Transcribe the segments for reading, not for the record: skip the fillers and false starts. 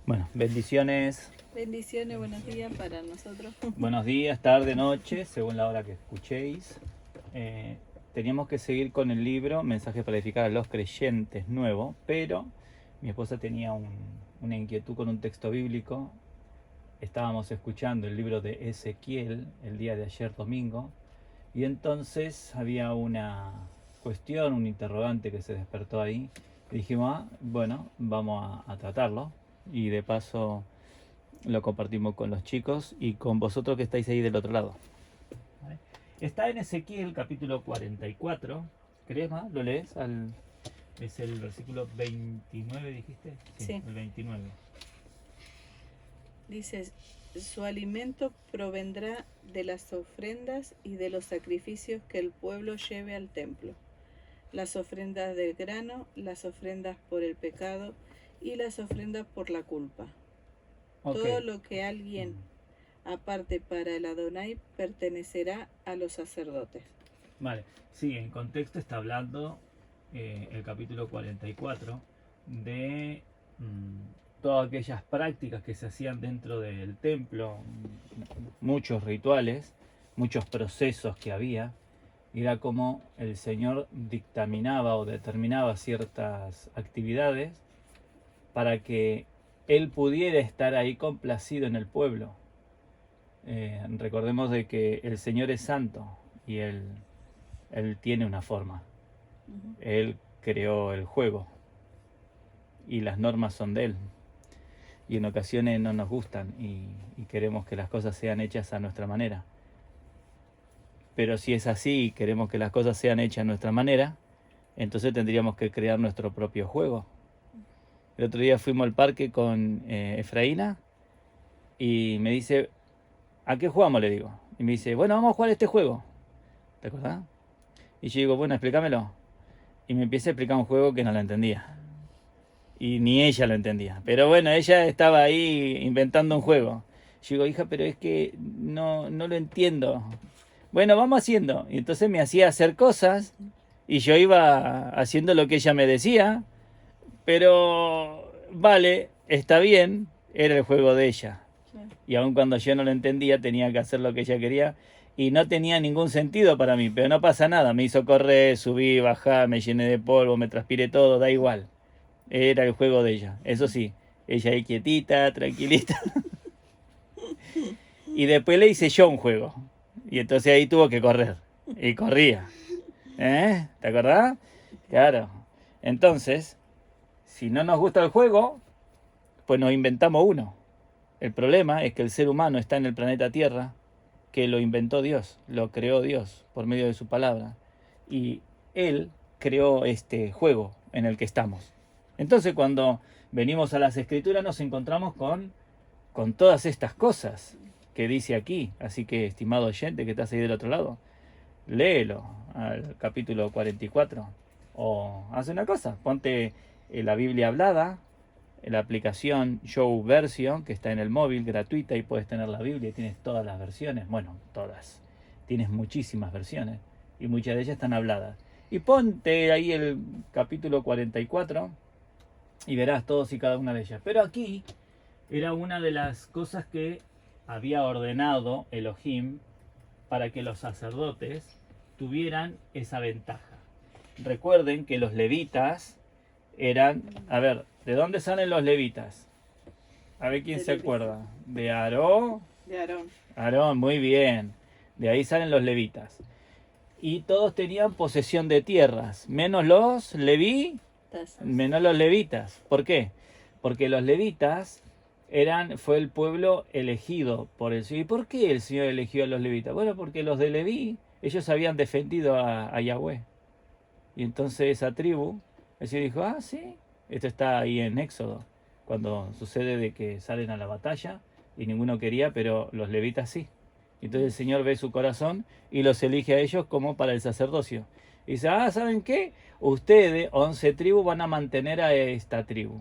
Bueno, bendiciones. Bendiciones, buenos días para nosotros. Buenos días, tarde, noche, según la hora que escuchéis. Eh, Teníamos que seguir con el libro Mensaje para edificar a los creyentes nuevo, pero mi esposa tenía una inquietud con un texto bíblico. Estábamos escuchando el libro de Ezequiel el día de ayer domingo, y entonces había una cuestión, un interrogante que se despertó ahí. Y dijimos, bueno, vamos a tratarlo. Y de paso lo compartimos con los chicos y con vosotros que estáis ahí del otro lado. ¿Vale? Está en Ezequiel capítulo 44. ¿Querés más? ¿Lo lees? Es el versículo 29, dijiste. Sí. El 29. Dice, su alimento provendrá de las ofrendas y de los sacrificios que el pueblo lleve al templo, las ofrendas del grano, las ofrendas por el pecado y las ofrendas por la culpa. Okay. Todo lo que alguien aparte para el Adonai pertenecerá a los sacerdotes. Vale, sí, en contexto está hablando el capítulo 44 de todas aquellas prácticas que se hacían dentro del templo, muchos rituales, muchos procesos que había. Era como el Señor dictaminaba o determinaba ciertas actividades para que Él pudiera estar ahí complacido en el pueblo. Recordemos de que el Señor es santo y Él tiene una forma. Él creó el juego y las normas son de Él. Y en ocasiones no nos gustan y queremos que las cosas sean hechas a nuestra manera. Pero si es así y queremos que las cosas sean hechas a nuestra manera, entonces tendríamos que crear nuestro propio juego. El otro día fuimos al parque con Efraína y me dice, ¿a qué jugamos? Le digo. Y me dice, bueno, vamos a jugar este juego. ¿Te acordás? Y yo digo, bueno, explícamelo. Y me empieza a explicar un juego que no lo entendía. Y ni ella lo entendía. Pero bueno, ella estaba ahí inventando un juego. Yo digo, hija, pero es que no lo entiendo. Bueno, vamos haciendo. Y entonces me hacía hacer cosas y yo iba haciendo lo que ella me decía. Pero vale, está bien, era el juego de ella. Y aun cuando yo no lo entendía, tenía que hacer lo que ella quería. Y no tenía ningún sentido para mí, pero no pasa nada. Me hizo correr, subí, bajé, me llené de polvo, me transpiré todo, da igual. Era el juego de ella. Eso sí, ella ahí quietita, tranquilita. Y después le hice yo un juego. Y entonces ahí tuvo que correr. Y corría. ¿Te acordás? Claro. Entonces, si no nos gusta el juego, pues nos inventamos uno. El problema es que el ser humano está en el planeta Tierra, que lo inventó Dios, lo creó Dios por medio de su palabra. Y Él creó este juego en el que estamos. Entonces cuando venimos a las Escrituras nos encontramos con todas estas cosas que dice aquí. Así que, estimado oyente que estás ahí del otro lado, léelo al capítulo 44. O haz una cosa, ponte la Biblia hablada, la aplicación Show Version, que está en el móvil, gratuita, y puedes tener la Biblia y tienes todas las versiones. Bueno, todas. Tienes muchísimas versiones y muchas de ellas están habladas. Y ponte ahí el capítulo 44 y verás todos y cada una de ellas. Pero aquí era una de las cosas que había ordenado Elohim para que los sacerdotes tuvieran esa ventaja. Recuerden que los levitas eran, a ver, ¿de dónde salen los levitas? A ver quién se acuerda. ¿De Aarón? De Aarón. Aarón, muy bien. De ahí salen los levitas. Y todos tenían posesión de tierras, menos los menos los levitas. ¿Por qué? Porque los levitas fue el pueblo elegido por el Señor. ¿Y por qué el Señor eligió a los levitas? Bueno, porque los de Leví, ellos habían defendido a Yahweh. Y entonces esa tribu, el Señor dijo, ah, sí, esto está ahí en Éxodo, cuando sucede de que salen a la batalla y ninguno quería, pero los levitas sí. Entonces el Señor ve su corazón y los elige a ellos como para el sacerdocio. Y dice, ah, ¿saben qué? Ustedes, 11 tribus, van a mantener a esta tribu.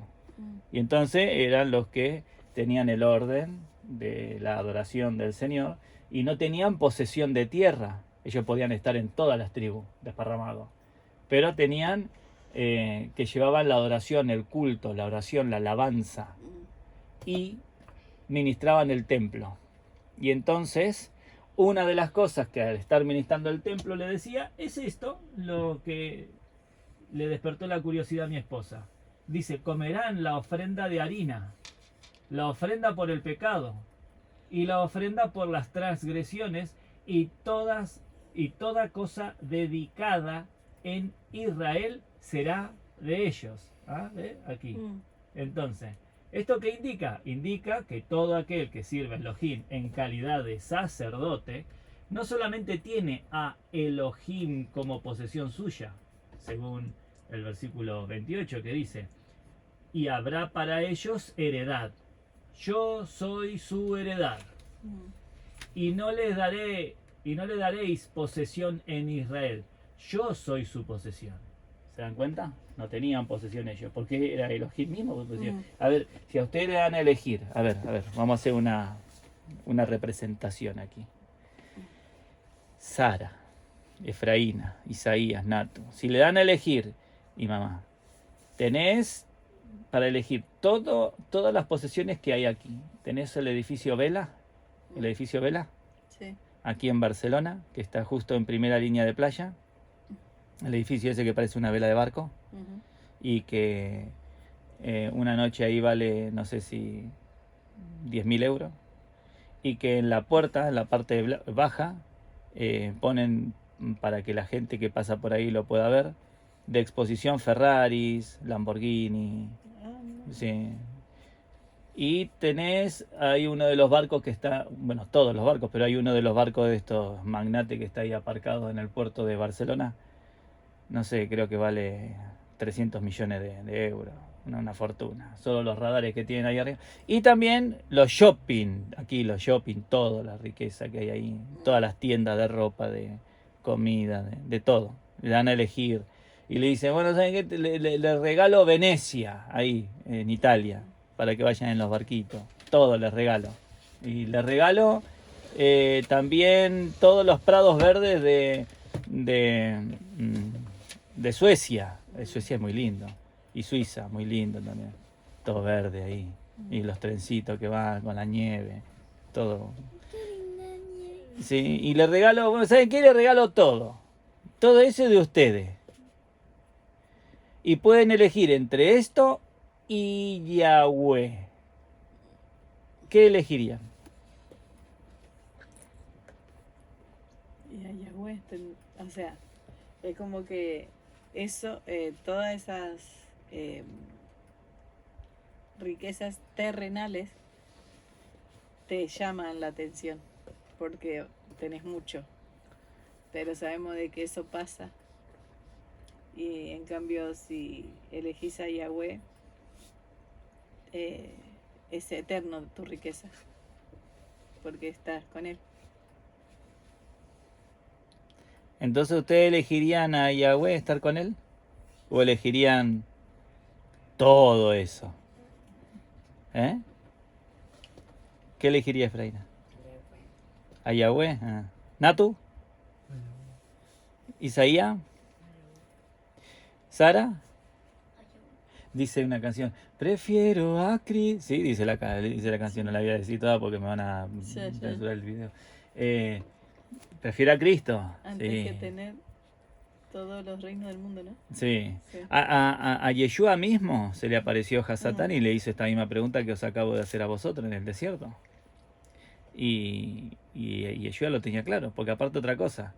Y entonces eran los que tenían el orden de la adoración del Señor y no tenían posesión de tierra. Ellos podían estar en todas las tribus, desparramados. Pero tenían que llevaban la adoración, el culto, la oración, la alabanza. y ministraban el templo. Y entonces, una de las cosas que al estar ministrando el templo le decía, es esto lo que le despertó la curiosidad a mi esposa. Dice, comerán la ofrenda de harina, la ofrenda por el pecado y la ofrenda por las transgresiones y toda cosa dedicada en Israel será de ellos. ¿Ah? ¿Ve? Aquí. Entonces, ¿esto qué indica? Indica que todo aquel que sirve a Elohim en calidad de sacerdote, no solamente tiene a Elohim como posesión suya, según el versículo 28 que dice, y habrá para ellos heredad. Yo soy su heredad. Y no les daréis posesión en Israel. Yo soy su posesión. ¿Se dan cuenta? No tenían posesión ellos, porque era Elohim mismo. A ver, si a ustedes le dan a elegir, a ver, vamos a hacer una representación aquí. Sara, Efraína, Isaías, Natu. Si le dan a elegir, y mamá, tenés para elegir todas las posesiones que hay aquí. Tenés el edificio Vela, Sí. aquí en Barcelona, que está justo en primera línea de playa. El edificio ese que parece una vela de barco. Y que una noche ahí vale, no sé si 10.000 euros. Y que en la puerta, en la parte baja, ponen para que la gente que pasa por ahí lo pueda ver, de exposición Ferraris, Lamborghini. Sí. Y hay uno de los barcos que está, bueno, todos los barcos, pero hay uno de los barcos de estos magnates que está ahí aparcado en el puerto de Barcelona. No sé, creo que vale 300 millones de euros, una fortuna. Solo los radares que tienen ahí arriba. Y también los shopping, toda la riqueza que hay ahí, todas las tiendas de ropa, de comida, de todo. Le dan a elegir. Y le dicen, bueno, ¿saben qué? Le regalo Venecia, ahí, en Italia, para que vayan en los barquitos. Todo les regalo. Y les regalo también todos los prados verdes de Suecia. Suecia es muy lindo. Y Suiza, muy lindo también. Todo verde ahí. Y los trencitos que van con la nieve. Todo. Sí, y le regalo, bueno, ¿saben qué? Le regalo todo. Todo eso es de ustedes. Y pueden elegir entre esto y Yahweh. ¿Qué elegirían? Y a Yahweh, o sea, es como que eso, todas esas riquezas terrenales te llaman la atención porque tenés mucho, pero sabemos de que eso pasa. Y en cambio, si elegís a Yahweh, es eterno tu riqueza, porque estás con él. Entonces, ¿ustedes elegirían a Yahweh estar con él? ¿O elegirían todo eso? ¿Eh? ¿Qué elegiría Efraína? ¿A Yahweh? Ah. ¿Natu? ¿Isaías? ¿Sara? Dice una canción, prefiero a Cris. Sí, dice la canción, no la voy a decir toda porque me van a censurar el video. Prefiero a Cristo. Antes que tener todos los reinos del mundo, ¿no? Sí. A Yeshua mismo se le apareció Hasatán y le hizo esta misma pregunta que os acabo de hacer a vosotros en el desierto. Y Yeshua lo tenía claro, porque aparte otra cosa,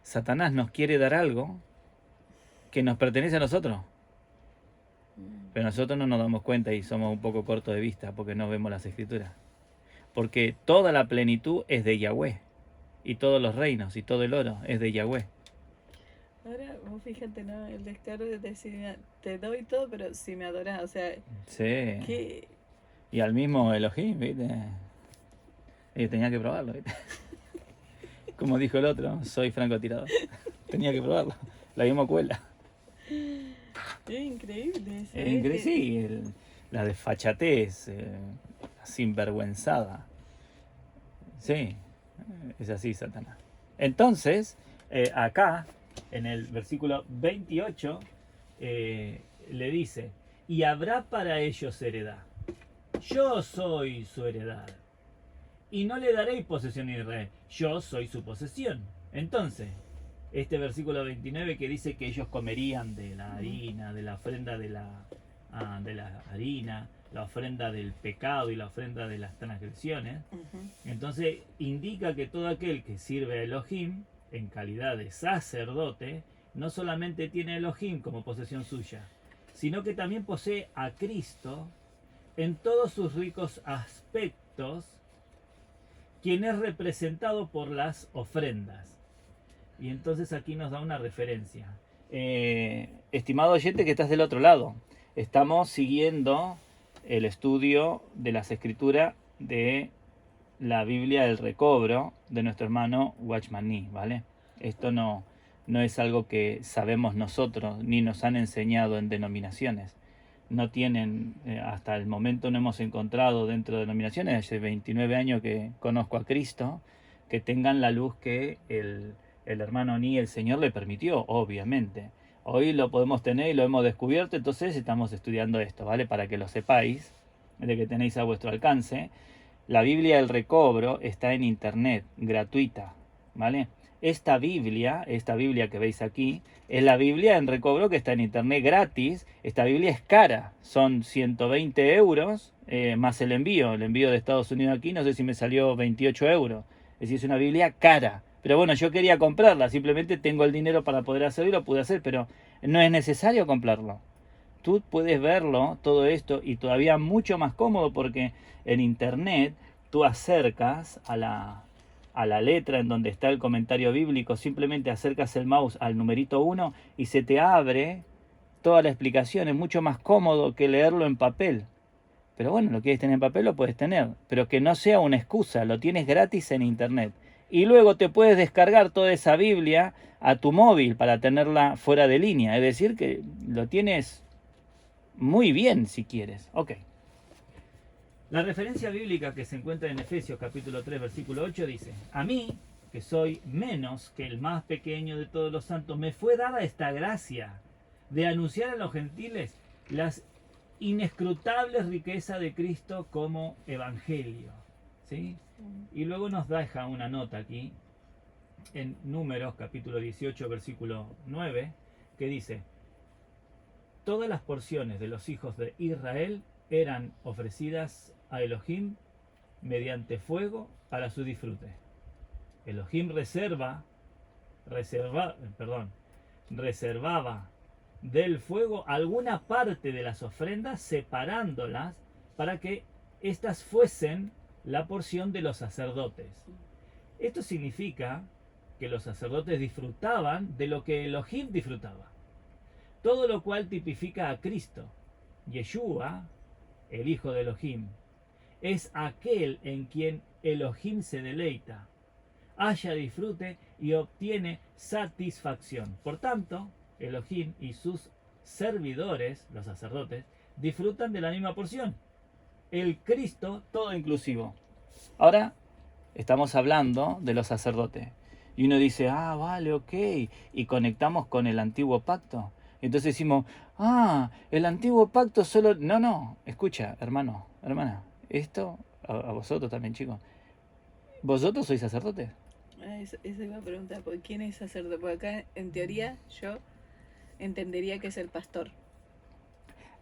Satanás nos quiere dar algo que nos pertenece a nosotros. Pero nosotros no nos damos cuenta y somos un poco cortos de vista porque no vemos las escrituras. Porque toda la plenitud es de Yahweh. Y todos los reinos y todo el oro es de Yahweh. Ahora, vos fíjate, ¿no? El descaro de decir, te doy todo, pero si me adorás, o sea... Sí. ¿Qué? Y al mismo Elohim, ¿viste? Tenía que probarlo, ¿viste? Como dijo el otro, soy francotirador. Tenía que probarlo. La misma cuela. Es increíble. Es increíble, sí. La desfachatez, la sinvergüenzada. Sí, es así, Satanás. Entonces, acá, en el versículo 28, le dice, y habrá para ellos heredad. yo soy su heredad. Y no le daréis posesión a Israel, yo soy su posesión. Entonces, este versículo 29 que dice que ellos comerían de la harina, de la ofrenda de la harina, la ofrenda del pecado y la ofrenda de las transgresiones, entonces indica que todo aquel que sirve a Elohim en calidad de sacerdote, no solamente tiene a Elohim como posesión suya, sino que también posee a Cristo en todos sus ricos aspectos, quien es representado por las ofrendas. Y entonces aquí nos da una referencia. Estimado oyente que estás del otro lado, estamos siguiendo el estudio de las escrituras de la Biblia del Recobro de nuestro hermano Watchman Nee, ¿vale? Esto no es algo que sabemos nosotros ni nos han enseñado en denominaciones. No tienen, hasta el momento no hemos encontrado dentro de denominaciones, hace 29 años que conozco a Cristo, que tengan la luz que el hermano Nee, el Señor, le permitió, obviamente. Hoy lo podemos tener y lo hemos descubierto, entonces estamos estudiando esto, ¿vale? Para que lo sepáis, de que tenéis a vuestro alcance. La Biblia del Recobro está en internet, gratuita, ¿vale? Esta Biblia que veis aquí, es la Biblia en Recobro que está en internet gratis. Esta Biblia es cara, son 120 euros, más el envío de Estados Unidos aquí, no sé si me salió 28 euros. Es decir, es una Biblia cara. Pero bueno, yo quería comprarla, simplemente tengo el dinero para poder hacerlo y lo pude hacer, pero no es necesario comprarlo. Tú puedes verlo, todo esto, y todavía mucho más cómodo porque en internet tú acercas a la letra en donde está el comentario bíblico, simplemente acercas el mouse al numerito 1 y se te abre toda la explicación. Es mucho más cómodo que leerlo en papel. Pero bueno, lo quieres tener en papel, lo puedes tener, pero que no sea una excusa, lo tienes gratis en internet. Y luego te puedes descargar toda esa Biblia a tu móvil para tenerla fuera de línea. Es decir, que lo tienes muy bien si quieres. Ok. La referencia bíblica que se encuentra en Efesios capítulo 3 versículo 8 dice: a mí, que soy menos que el más pequeño de todos los santos, me fue dada esta gracia de anunciar a los gentiles las inescrutables riquezas de Cristo como evangelio. ¿Sí? Y luego nos deja una nota aquí en Números capítulo 18 versículo 9 que dice: todas las porciones de los hijos de Israel eran ofrecidas a Elohim mediante fuego para su disfrute. Elohim reservaba del fuego alguna parte de las ofrendas, separándolas para que éstas fuesen la porción de los sacerdotes. Esto significa que los sacerdotes disfrutaban de lo que Elohim disfrutaba, todo lo cual tipifica a Cristo. Yeshua, el hijo de Elohim, es aquel en quien Elohim se deleita, haya disfrute y obtiene satisfacción. Por tanto, Elohim y sus servidores, los sacerdotes, disfrutan de la misma porción. El Cristo todo inclusivo. Ahora estamos hablando de los sacerdotes. Y uno dice, vale, ok. Y conectamos con el antiguo pacto. Entonces decimos, el antiguo pacto solo... No, escucha, hermano, hermana. Esto, a vosotros también, chicos. ¿Vosotros sois sacerdotes? Eso iba a preguntar, ¿por quién es sacerdote? Porque acá, en teoría, yo entendería que es el pastor.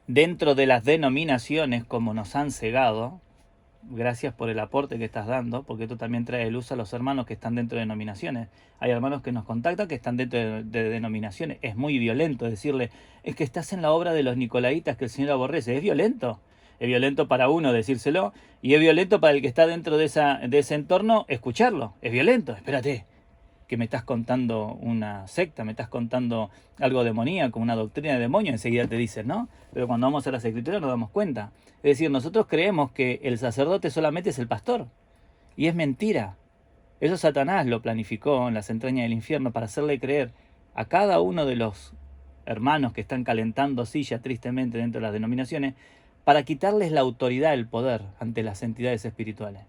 Dentro de las denominaciones, como nos han cegado, gracias por el aporte que estás dando, porque esto también trae luz a los hermanos que están dentro de denominaciones. Hay hermanos que nos contactan que están dentro de denominaciones. Es muy violento decirle, es que estás en la obra de los nicolaitas que el Señor aborrece. Es violento. Es violento para uno decírselo y es violento para el que está dentro de ese entorno escucharlo. Es violento. Espérate, que me estás contando una secta, me estás contando algo demoníaco, una doctrina de demonios, enseguida te dicen, ¿no? Pero cuando vamos a las escrituras nos damos cuenta. Es decir, nosotros creemos que el sacerdote solamente es el pastor. Y es mentira. Eso Satanás lo planificó en las entrañas del infierno para hacerle creer a cada uno de los hermanos que están calentando silla tristemente dentro de las denominaciones, para quitarles la autoridad, el poder ante las entidades espirituales.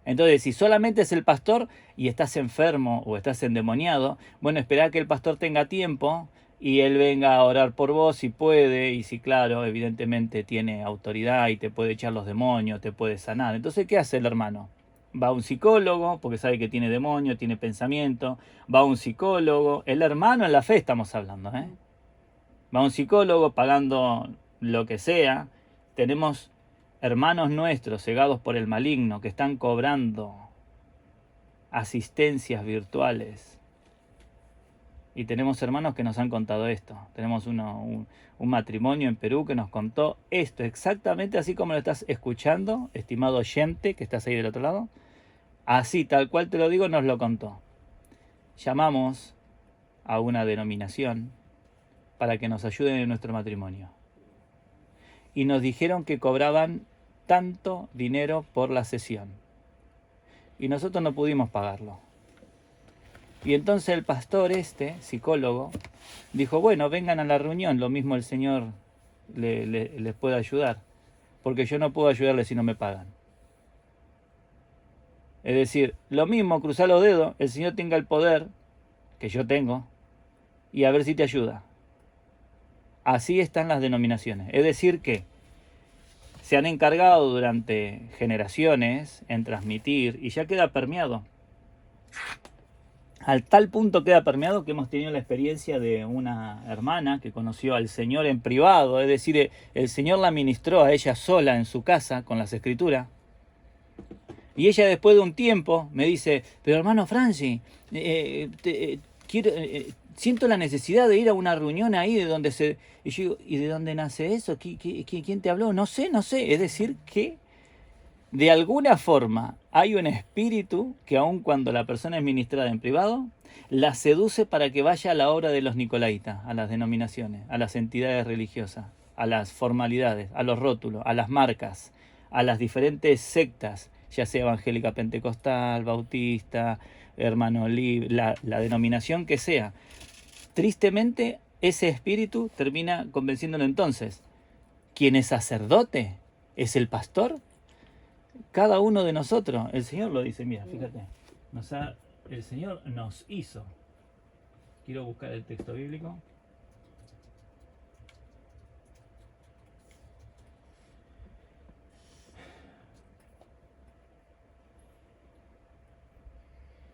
Entonces, si solamente es el pastor y estás enfermo o estás endemoniado, bueno, esperá que el pastor tenga tiempo y él venga a orar por vos si puede, y si claro, evidentemente tiene autoridad y te puede echar los demonios, te puede sanar. Entonces, ¿qué hace el hermano? Va a un psicólogo, porque sabe que tiene demonio, tiene pensamiento, va a un psicólogo, el hermano en la fe estamos hablando, ¿eh? Va a un psicólogo pagando lo que sea. Tenemos hermanos nuestros cegados por el maligno que están cobrando asistencias virtuales. Y tenemos hermanos que nos han contado esto. Tenemos un matrimonio en Perú que nos contó esto, exactamente así como lo estás escuchando, estimado oyente que estás ahí del otro lado. Así, tal cual te lo digo, nos lo contó. Llamamos a una denominación para que nos ayuden en nuestro matrimonio. Y nos dijeron que cobraban tanto dinero por la sesión. Y nosotros no pudimos pagarlo. Y entonces el pastor psicólogo, dijo, bueno, vengan a la reunión, lo mismo el Señor les puede ayudar, porque yo no puedo ayudarles si no me pagan. Es decir, lo mismo, cruzar los dedos, el Señor tenga el poder que yo tengo, y a ver si te ayuda. Así están las denominaciones. Es decir que se han encargado durante generaciones en transmitir, y ya queda permeado. Al tal punto queda permeado que hemos tenido la experiencia de una hermana que conoció al Señor en privado, es decir, el Señor la ministró a ella sola en su casa con las escrituras. Y ella después de un tiempo me dice, pero hermano Franci, siento la necesidad de ir a una reunión ahí de donde se... Y yo digo, ¿y de dónde nace eso? ¿Quién te habló? No sé. Es decir, que de alguna forma hay un espíritu que aun cuando la persona es ministrada en privado, la seduce para que vaya a la obra de los nicolaitas, a las denominaciones, a las entidades religiosas, a las formalidades, a los rótulos, a las marcas, a las diferentes sectas, ya sea evangélica, pentecostal, bautista, hermano libre, la denominación que sea. Tristemente, ese espíritu termina convenciéndolo entonces. ¿Quién es sacerdote? ¿Es el pastor? Cada uno de nosotros, el Señor lo dice, mira, fíjate, el Señor nos hizo. Quiero buscar el texto bíblico.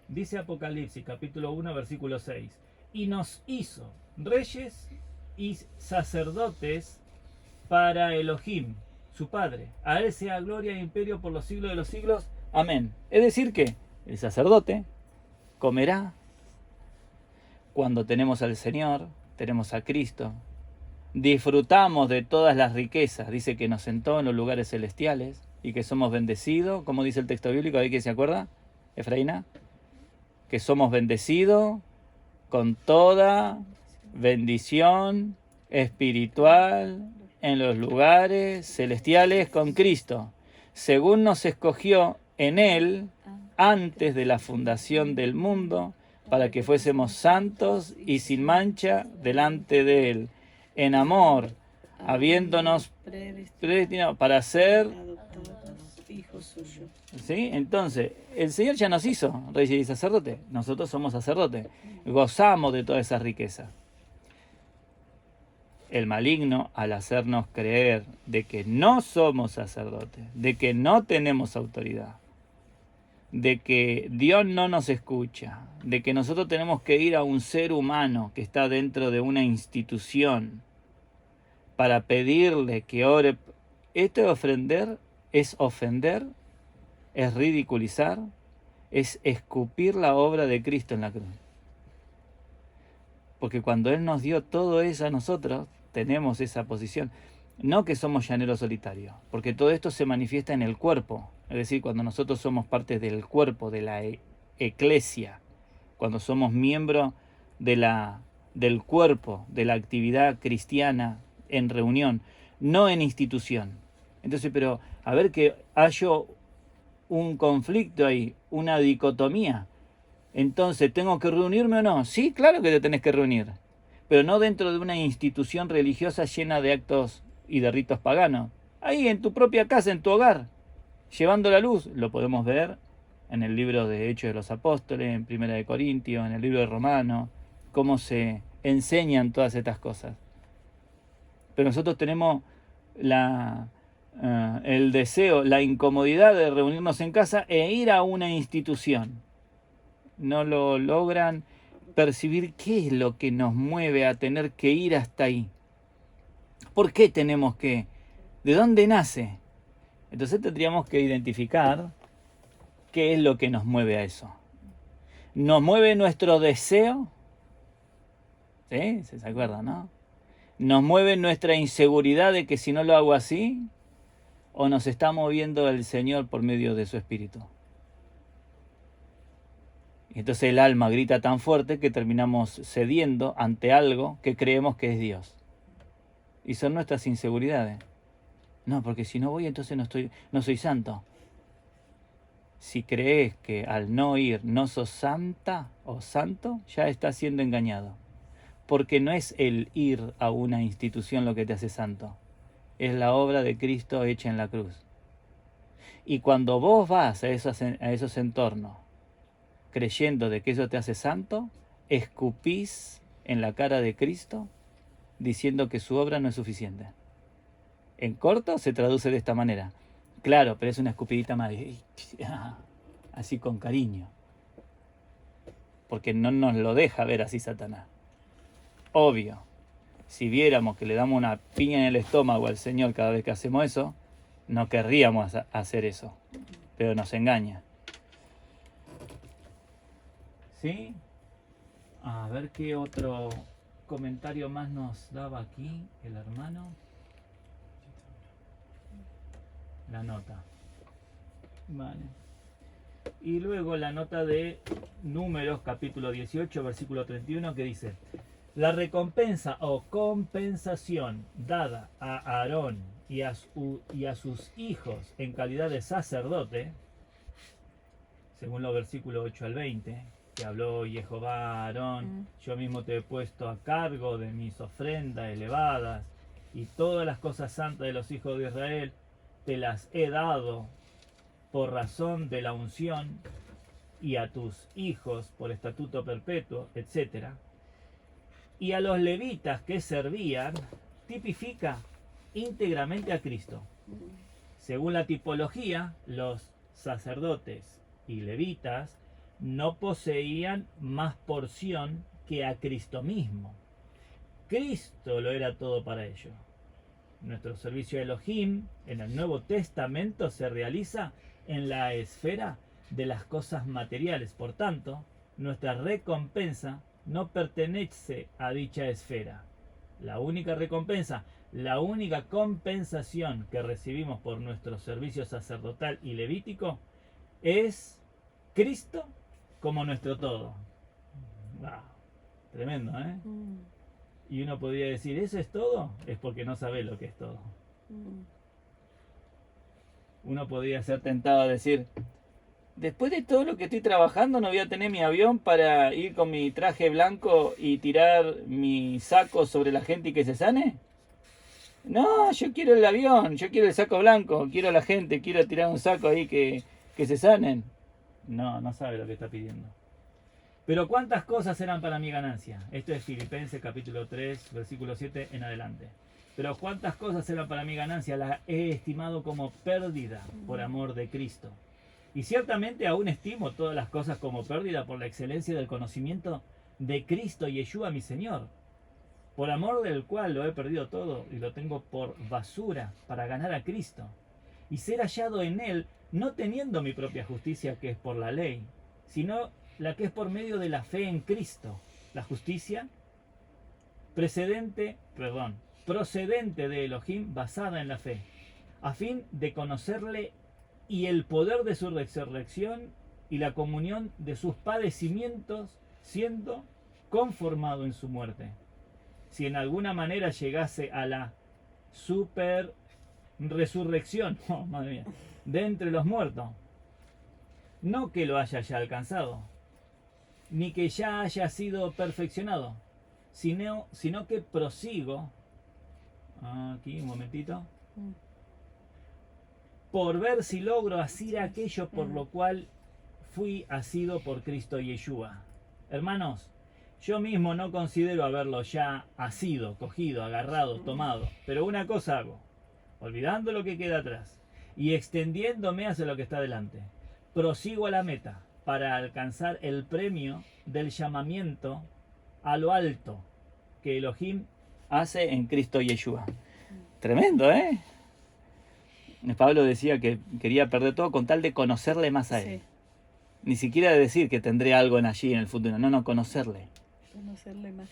Dice Apocalipsis, capítulo 1, versículo 6. Y nos hizo reyes y sacerdotes para Elohim, su Padre. A Él sea gloria e imperio por los siglos de los siglos. Amén. Es decir que el sacerdote comerá cuando tenemos al Señor, tenemos a Cristo, disfrutamos de todas las riquezas. Dice que nos sentó en los lugares celestiales y que somos bendecidos. ¿Cómo dice el texto bíblico? ¿Ahí que se acuerda, Efraína? Que somos bendecidos con toda bendición espiritual en los lugares celestiales con Cristo, según nos escogió en Él antes de la fundación del mundo, para que fuésemos santos y sin mancha delante de Él, en amor, habiéndonos predestinado para ser hijos suyos. ¿Sí? Entonces, el Señor ya nos hizo reyes y sacerdotes. Nosotros somos sacerdotes. Gozamos de toda esa riqueza. El maligno, al hacernos creer de que no somos sacerdotes, de que no tenemos autoridad, de que Dios no nos escucha, de que nosotros tenemos que ir a un ser humano que está dentro de una institución para pedirle que ore. Esto es ofender, es ridiculizar, es escupir la obra de Cristo en la cruz. Porque cuando Él nos dio todo eso a nosotros, tenemos esa posición. No que somos llaneros solitarios, porque todo esto se manifiesta en el cuerpo. Es decir, cuando nosotros somos parte del cuerpo, de la eclesia, cuando somos miembros del cuerpo, de la actividad cristiana en reunión, no en institución. Entonces, pero a ver que haya un conflicto ahí, una dicotomía. Entonces, ¿tengo que reunirme o no? Sí, claro que te tenés que reunir, pero no dentro de una institución religiosa llena de actos y de ritos paganos. Ahí en tu propia casa, en tu hogar, llevando la luz. Lo podemos ver en el libro de Hechos de los Apóstoles, en Primera de Corintios, en el libro de Romanos, cómo se enseñan todas estas cosas. Pero nosotros tenemos el deseo, la incomodidad de reunirnos en casa e ir a una institución. No lo logran percibir qué es lo que nos mueve a tener que ir hasta ahí. ¿Por qué tenemos que? ¿De dónde nace? Entonces tendríamos que identificar qué es lo que nos mueve a eso. ¿Nos mueve nuestro deseo? ¿Sí? ¿Se acuerdan, no? ¿Nos mueve nuestra inseguridad de que si no lo hago así? ¿O nos está moviendo el Señor por medio de su Espíritu? Y entonces el alma grita tan fuerte que terminamos cediendo ante algo que creemos que es Dios. Y son nuestras inseguridades. No, porque si no voy entonces no soy santo. Si crees que al no ir no sos santa o santo, ya estás siendo engañado. Porque no es el ir a una institución lo que te hace santo. Es la obra de Cristo hecha en la cruz. Y cuando vos vas a esos entornos creyendo de que eso te hace santo, escupís en la cara de Cristo diciendo que su obra no es suficiente. En corto se traduce de esta manera. Claro, pero es una escupidita más así con cariño. Porque no nos lo deja ver así Satanás. Obvio, si viéramos que le damos una piña en el estómago al Señor cada vez que hacemos eso, no querríamos hacer eso. Pero nos engaña. ¿Sí? A ver qué otro comentario más nos daba aquí el hermano. La nota. Vale. Y luego la nota de Números, capítulo 18, versículo 31, que dice: la recompensa o compensación dada a Aarón y a sus hijos en calidad de sacerdote, según los versículos 8 al 20, que habló Jehová a Aarón, yo mismo te he puesto a cargo de mis ofrendas elevadas y todas las cosas santas de los hijos de Israel, te las he dado por razón de la unción y a tus hijos por estatuto perpetuo, etc. Y a los levitas que servían, tipifica íntegramente a Cristo. Según la tipología, los sacerdotes y levitas no poseían más porción que a Cristo mismo. Cristo lo era todo para ellos. Nuestro servicio a Elohim en el Nuevo Testamento se realiza en la esfera de las cosas materiales. Por tanto, nuestra recompensa no pertenece a dicha esfera. La única recompensa, la única compensación que recibimos por nuestro servicio sacerdotal y levítico es Cristo como nuestro todo. Wow, tremendo, ¿eh? Y uno podría decir, ¿eso es todo? Es porque no sabe lo que es todo. Uno podría ser tentado a decir, después de todo lo que estoy trabajando, no voy a tener mi avión para ir con mi traje blanco y tirar mi saco sobre la gente y que se sane. No, yo quiero el avión, yo quiero el saco blanco, quiero a la gente, quiero tirar un saco ahí que se sanen. No sabe lo que está pidiendo. Pero ¿cuántas cosas eran para mi ganancia? Esto es Filipenses capítulo 3, versículo 7 en adelante. Pero ¿cuántas cosas eran para mi ganancia? Las he estimado como pérdida por amor de Cristo. Y ciertamente aún estimo todas las cosas como pérdida por la excelencia del conocimiento de Cristo Yeshua mi Señor, por amor del cual lo he perdido todo y lo tengo por basura para ganar a Cristo y ser hallado en Él, no teniendo mi propia justicia que es por la ley, sino la que es por medio de la fe en Cristo, la justicia procedente de Elohim basada en la fe, a fin de conocerle y el poder de su resurrección y la comunión de sus padecimientos, siendo conformado en su muerte. Si en alguna manera llegase a la super resurrección, madre mía, de entre los muertos, no que lo haya ya alcanzado, ni que ya haya sido perfeccionado, sino que prosigo, aquí un momentito, por ver si logro asir aquello por lo cual fui asido por Cristo Yeshua. Hermanos, Yo mismo no considero haberlo ya asido, cogido, agarrado, tomado. Pero una cosa hago, olvidando lo que queda atrás y extendiéndome hacia lo que está delante. Prosigo a la meta para alcanzar el premio del llamamiento a lo alto que Elohim hace en Cristo Yeshua. Tremendo, ¿eh? Pablo decía que quería perder todo con tal de conocerle más a él. Sí, Ni siquiera de decir que tendré algo en allí en el futuro. No, conocerle. conocerle más.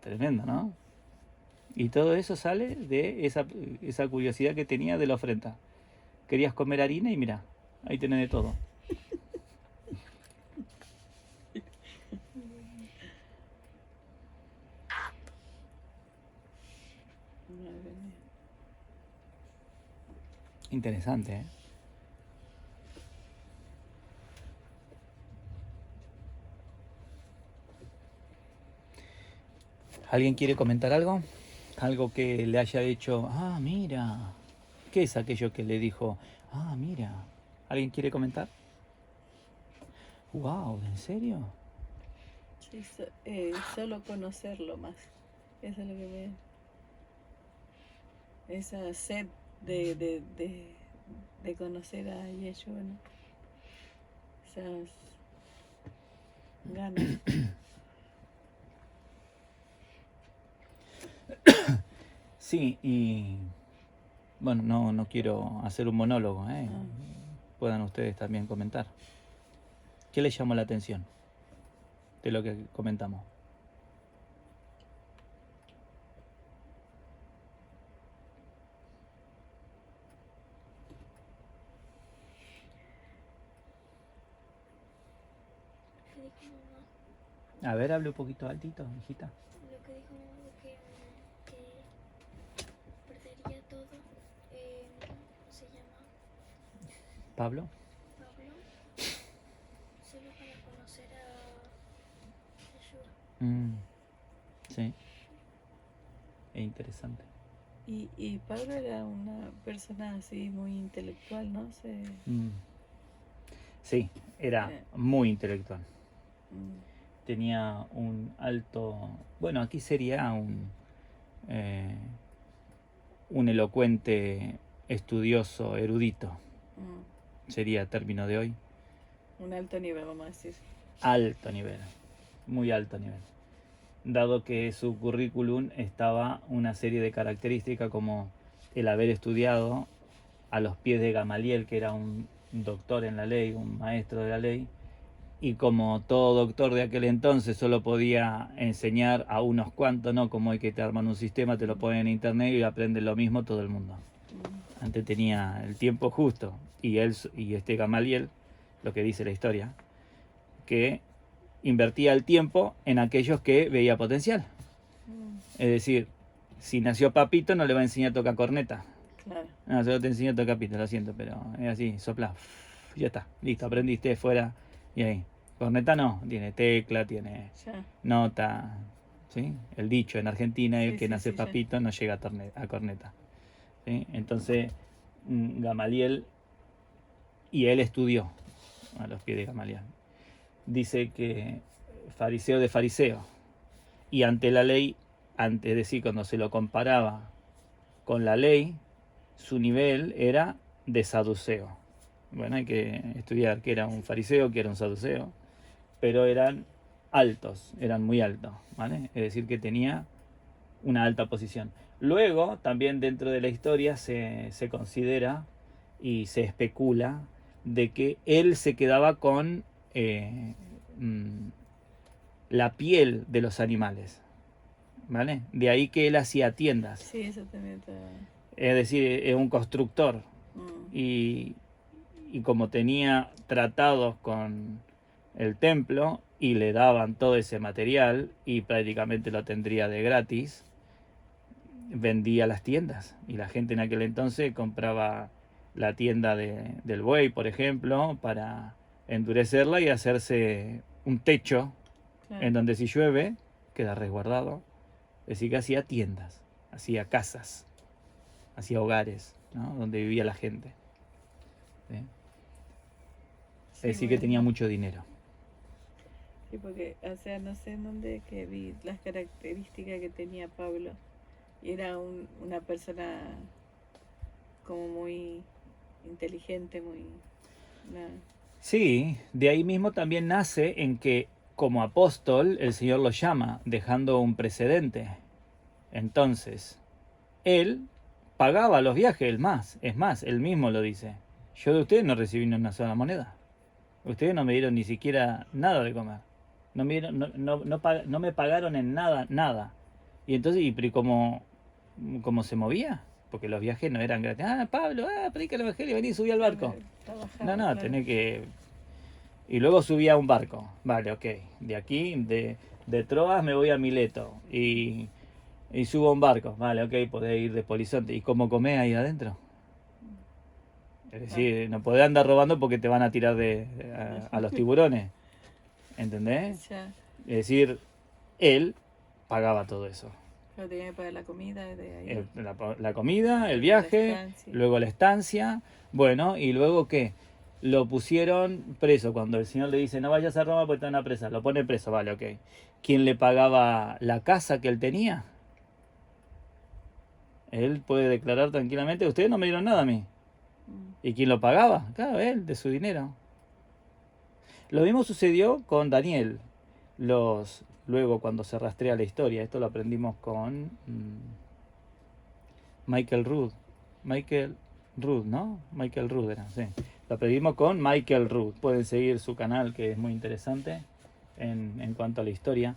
Tremendo, ¿no? Y todo eso sale de esa curiosidad que tenía de la ofrenda. Querías comer harina y mira, ahí tenés de todo. Madre mía. Interesante, ¿eh? ¿Alguien quiere comentar algo? Algo que le haya hecho, ah, mira. ¿Qué es aquello que le dijo, ah, mira? ¿Alguien quiere comentar? Wow, ¿en serio? Sí, solo conocerlo más. Eso es lo que me... Esa sed de conocer a Yeshua, ¿no? Esas ganas. Sí, y bueno, no quiero hacer un monólogo, ¿eh? Ah. Puedan ustedes también comentar. ¿Qué les llamó la atención de lo que comentamos? Que dijo mamá, A ver, hable un poquito altito, hijita. lo que dijo mamá de que perdería todo, ¿cómo se llama? Pablo. Pablo, solo para conocer a Yeshua. Sí, es interesante. Y Pablo era una persona así muy intelectual, ¿no? Sí, era muy intelectual. Mm, Tenía un alto, bueno, aquí sería un elocuente estudioso, erudito, sería término de hoy. un alto nivel, vamos a decir. Alto nivel, muy alto nivel. Dado que su currículum estaba una serie de características como el haber estudiado a los pies de Gamaliel, que era un doctor en la ley, un maestro de la ley, y como todo doctor de aquel entonces solo podía enseñar a unos cuantos, no como hoy que te arman un sistema, te lo ponen en internet y aprende lo mismo todo el mundo. Antes tenía el tiempo justo, y él y este Gamaliel, lo que dice la historia, que invertía el tiempo en aquellos que veía potencial. Es decir, si nació papito no le va a enseñar a tocar corneta. Claro. No, solo te enseño a tocar pito, lo siento, pero es así, sopla, ya está, listo, aprendiste, fuera, y ahí. Corneta no, tiene tecla, tiene Ya. nota, ¿sí? El dicho en Argentina, el Sí, que sí, nace sí, ya. papito no llega a corneta. ¿Sí? Entonces, Gamaliel, y él estudió a los pies de Gamaliel. Dice que fariseo de fariseo, y ante la ley, es decir, cuando se lo comparaba con la ley, su nivel era de saduceo. Bueno, hay que estudiar qué era un fariseo, qué era un saduceo, pero eran altos, eran muy altos, ¿vale? Es decir, que tenía una alta posición. Luego, también dentro de la historia se considera y se especula de que él se quedaba con la piel de los animales, ¿vale? De ahí que él hacía tiendas. Sí, eso también está... Es decir, es un constructor. Y como tenía tratados con el templo y le daban todo ese material y prácticamente lo tendría de gratis, vendía las tiendas. Y la gente en aquel entonces compraba la tienda del buey, por ejemplo, para endurecerla y hacerse un techo en donde si llueve queda resguardado. Es decir, que hacía tiendas, hacía casas, hacía hogares, ¿no? Donde vivía la gente. ¿Sí? Es decir, que tenía mucho dinero. Sí, porque, o sea, no sé en dónde que vi las características que tenía Pablo. Y era una persona como muy inteligente, muy... Una, Sí, de ahí mismo también nace en que como apóstol el Señor lo llama, dejando un precedente. Entonces, él pagaba los viajes, es más, él mismo lo dice. Yo de ustedes no recibí ni una sola moneda. Ustedes no me dieron ni siquiera nada de comer. No me, dieron- no me pagaron en nada, nada. Y entonces, pero cómo se movía? Porque los viajes no eran gratis. Ah, Pablo, predica el evangelio, vení, subí al barco. trabajaba, No, no, claro. tenés que... Y luego subí a un barco. Vale, ok. De aquí, de Troas me voy a Mileto. Y subo a un barco. Vale, ok, podés ir de polizonte. ¿Y cómo comés ahí adentro? Es decir, no podés andar robando porque te van a tirar a los tiburones. ¿Entendés? Ya, Es decir, él pagaba todo eso. pero tenía que pagar la comida de ahí. La comida, el La viaje, estancia. luego la estancia. Bueno, y luego ¿qué? Lo pusieron preso. Cuando el señor le dice, no vayas a Roma porque te van a presar. Lo pone preso, vale, ok. ¿Quién le pagaba la casa que él tenía? Él puede declarar tranquilamente, ustedes no me dieron nada a mí. Mm. ¿Y quién lo pagaba? Claro, él, de su dinero. Lo mismo sucedió con Daniel. Luego, cuando se rastrea la historia, esto lo aprendimos con Michael Rood. Michael Rood, ¿no? Michael Rood era, sí. Lo aprendimos con Michael Rood. Pueden seguir su canal, que es muy interesante en cuanto a la historia.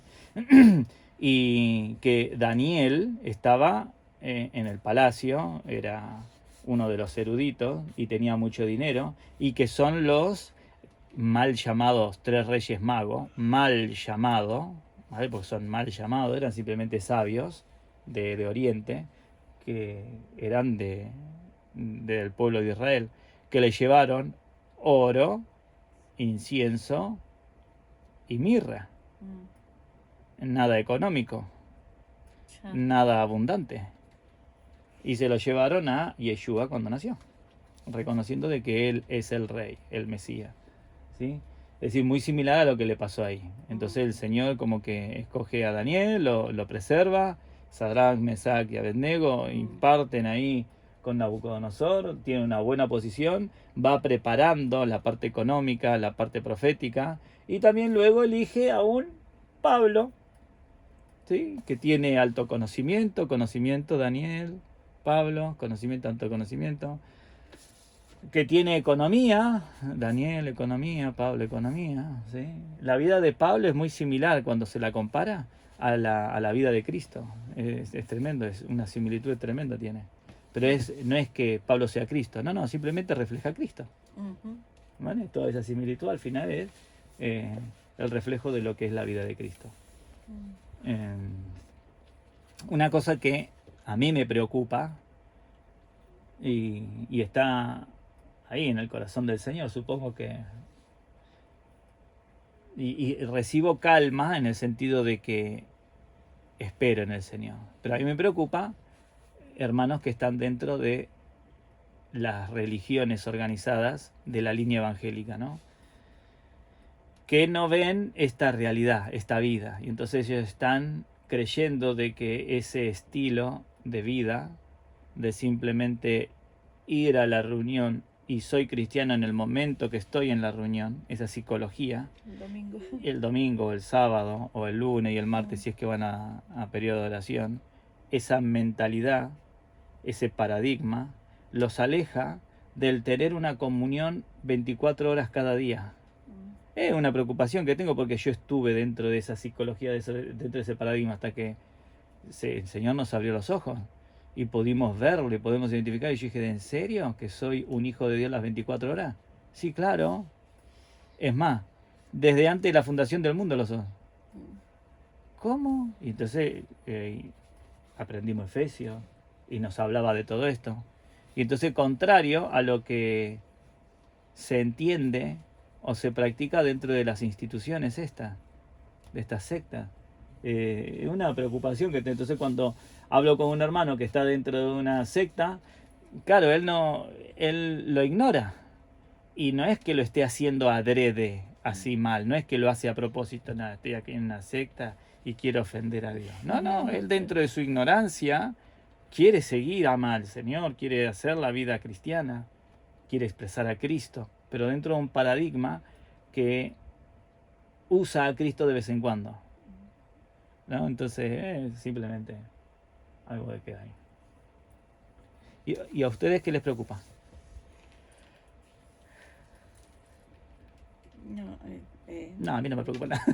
Y que Daniel estaba en el palacio, era uno de los eruditos y tenía mucho dinero, y que son los mal llamados tres reyes magos, mal llamado, ¿vale? Porque son mal llamados, eran simplemente sabios de Oriente, que eran del pueblo de Israel, que le llevaron oro, incienso y mirra. Nada económico, Ya. nada abundante. Y se lo llevaron a Yeshua cuando nació, reconociendo de que él es el rey, el Mesías. ¿Sí? Es decir, muy similar a lo que le pasó ahí. Entonces el Señor como que escoge a Daniel, lo preserva, Sadrach, Mesach y Abednego imparten ahí con Nabucodonosor, tiene una buena posición, va preparando la parte económica, la parte profética, y también luego elige a un Pablo, ¿sí? Que tiene alto conocimiento Daniel, Pablo, conocimiento, alto conocimiento, que tiene economía, Daniel economía, Pablo economía, ¿sí? La vida de Pablo es muy similar cuando se la compara a la vida de Cristo. Es tremendo, es una similitud tremenda tiene. Pero no es que Pablo sea Cristo, no, simplemente refleja a Cristo. ¿Vale? Toda esa similitud al final es el reflejo de lo que es la vida de Cristo. Una cosa que a mí me preocupa y está ahí en el corazón del Señor, supongo que... Y recibo calma en el sentido de que espero en el Señor. Pero a mí me preocupa hermanos que están dentro de las religiones organizadas de la línea evangélica, ¿no? Que no ven esta realidad, esta vida. Y entonces ellos están creyendo de que ese estilo de vida, de simplemente ir a la reunión y soy cristiano en el momento que estoy en la reunión, esa psicología, el domingo, el sábado o el lunes y el martes si es que van a periodo de oración, esa mentalidad, ese paradigma, los aleja del tener una comunión 24 horas cada día. Es una preocupación que tengo porque yo estuve dentro de esa psicología, dentro de ese paradigma, hasta que el Señor nos abrió los ojos y pudimos verlo y podemos identificar. Y yo dije, ¿en serio que soy un hijo de Dios las 24 horas? Sí, claro. Es más, desde antes de la fundación del mundo lo sos. ¿Cómo? Y entonces aprendimos Efesios y nos hablaba de todo esto. Y entonces, contrario a lo que se entiende o se practica dentro de las instituciones de estas sectas. Es una preocupación que tengo. Entonces cuando hablo con un hermano que está dentro de una secta, claro, él lo ignora. Y no es que lo esté haciendo adrede así mal. No es que lo hace a propósito, nada, estoy aquí en una secta y quiero ofender a Dios. No, él dentro de su ignorancia quiere seguir al Señor, quiere hacer la vida cristiana, quiere expresar a Cristo, pero dentro de un paradigma que usa a Cristo de vez en cuando, ¿no? Entonces, simplemente algo de que hay. ¿Y a ustedes qué les preocupa? No, No, a mí no me preocupa nada.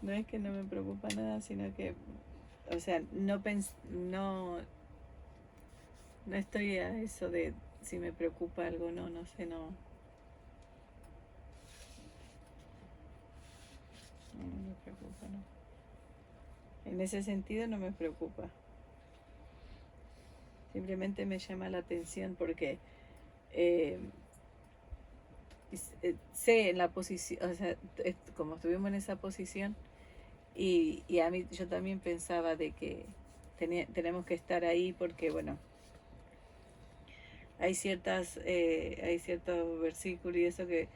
no es que no me preocupa nada, sino que, o sea, no estoy a eso de si me preocupa algo, no sé, no. No me preocupa, no. En ese sentido no me preocupa. Simplemente me llama la atención porque sé en la posición, o sea, como estuvimos en esa posición, y a mí yo también pensaba de que tenemos que estar ahí porque, bueno, hay ciertos versículos y eso que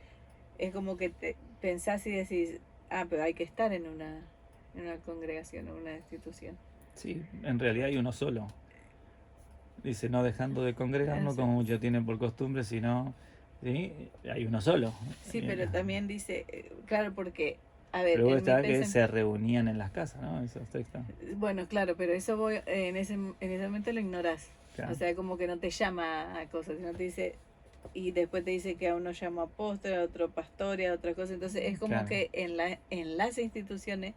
es como que pensás y decís, pero hay que estar en una congregación, en una institución. Sí, en realidad hay uno solo. Dice, no dejando de congregarnos Eso. como muchos tienen por costumbre, sino, ¿sí? Hay uno solo. Sí, pero también dice, claro, porque, a ver, Luego en mi está que pensamiento, se reunían en las casas, ¿no? Esos textos. bueno, claro, pero eso voy, en ese momento lo ignorás. Claro. O sea, como que no te llama a cosas, sino te dice, y después te dice que a uno llama apóstol, a otro pastor y a otra cosa. Entonces es como Claro. que en las instituciones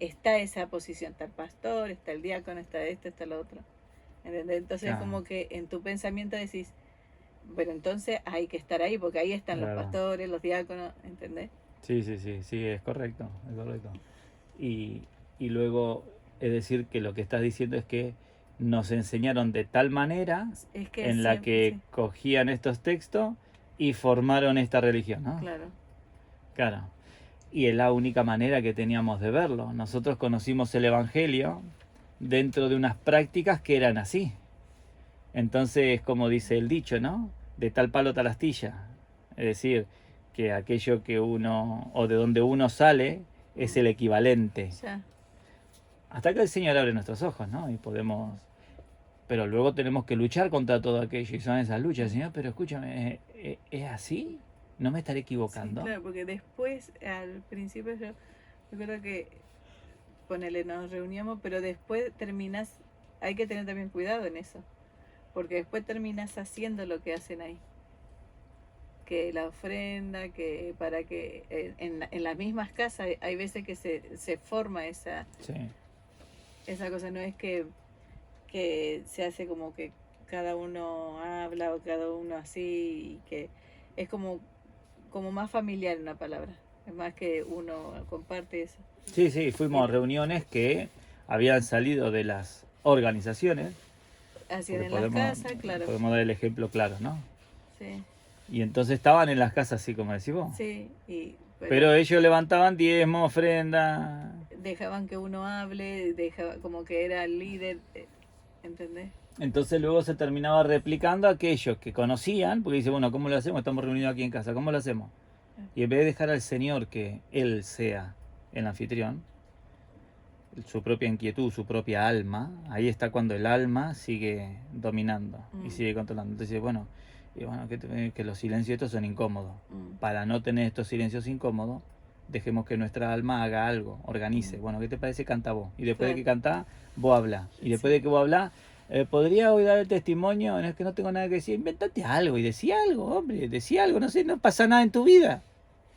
está esa posición, está el pastor, está el diácono, está esto, está lo otro. ¿Entendés? Entonces es Claro. como que en tu pensamiento decís, bueno, entonces hay que estar ahí, porque ahí están los Claro. pastores, los diáconos, ¿entendés? Sí, es correcto, es correcto. Y luego, es decir, que lo que estás diciendo es que nos enseñaron de tal manera Es que en la siempre, que sí, cogían estos textos y formaron esta religión, ¿no? claro. Claro. Y es la única manera que teníamos de verlo. Nosotros conocimos el Evangelio dentro de unas prácticas que eran así. Entonces, como dice el dicho, ¿no? De tal palo tal astilla. Es decir, que aquello que uno, o de donde uno sale, es el equivalente. Ya. Hasta que el Señor abre nuestros ojos, ¿no? Y podemos... Pero luego tenemos que luchar contra todo aquello. Y son esas luchas, Señor, pero escúchame, ¿es así? ¿No me estaré Sí, equivocando? claro, porque después, al principio yo creo que, ponele, nos reuníamos, pero después terminas, hay que tener también cuidado en eso, porque después terminas haciendo lo que hacen ahí. Que la ofrenda, que para que en las mismas casas hay veces que se forma esa Sí. cosa, no es que se hace como que cada uno habla o cada uno así, y que es como más familiar una palabra, es más que uno comparte eso. Sí, fuimos a Y reuniones que habían salido de las organizaciones, hacían porque en las casas, claro, podemos dar el ejemplo claro, ¿no? sí, Y entonces estaban en las casas así como decís vos. sí, Pero ellos levantaban diezmo, ofrenda. dejaban que uno hable, como que era el líder, ¿entendés? Entonces luego se terminaba replicando aquellos que conocían, porque dice, bueno, ¿cómo lo hacemos? Estamos reunidos aquí en casa, ¿cómo lo hacemos? Y en vez de dejar al Señor que Él sea el anfitrión, su propia inquietud, su propia alma, ahí está cuando el alma sigue dominando y sigue controlando. Entonces, bueno, que los silencios estos son incómodos. Para no tener estos silencios incómodos, dejemos que nuestra alma haga algo, organice. Bueno, ¿qué te parece? Canta vos. Y después de que cantás, vos hablás. Y después de que vos hablás, ¿podría hoy dar el testimonio? No es que no tengo nada que decir. Inventate algo y decí algo, hombre. Decí algo, no sé, no pasa nada en tu vida.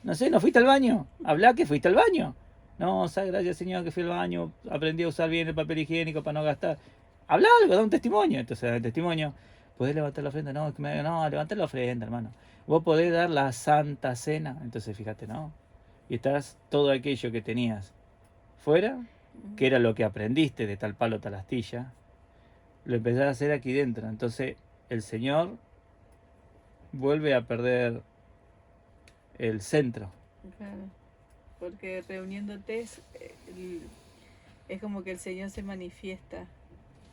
No sé, ¿no fuiste al baño? Hablá que fuiste al baño. No, gracias Señor que fui al baño, aprendí a usar bien el papel higiénico para no gastar. Habla algo, da un testimonio. Entonces, da el testimonio. ¿Podés levantar la ofrenda? No, levantar la ofrenda, hermano. Vos podés dar la santa cena. Entonces, fíjate, ¿no? Y estás todo aquello que tenías fuera, que era lo que aprendiste de tal palo, tal astilla, lo empezás a hacer aquí dentro. Entonces, el Señor vuelve a perder el centro. Claro, porque reuniéndote es como que el Señor se manifiesta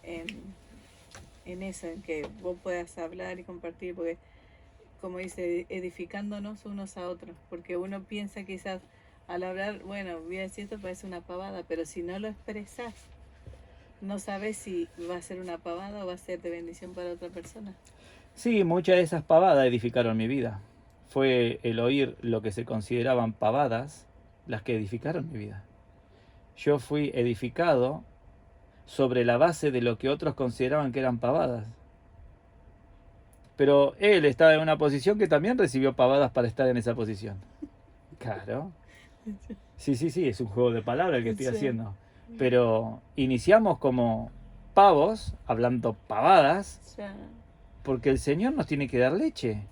en eso, en que vos puedas hablar y compartir, porque como dice, edificándonos unos a otros, porque uno piensa quizás al hablar, bueno, voy a decir esto, parece una pavada, pero si no lo expresas, no sabes si va a ser una pavada o va a ser de bendición para otra persona. Sí, muchas de esas pavadas edificaron mi vida. Fue el oír lo que se consideraban pavadas las que edificaron mi vida. Yo fui edificado sobre la base de lo que otros consideraban que eran pavadas. Pero él estaba en una posición que también recibió pavadas para estar en esa posición. Claro. Sí, es un juego de palabras el que estoy Sí. haciendo. Pero iniciamos como pavos, hablando pavadas, Ya, porque el Señor nos tiene que dar leche.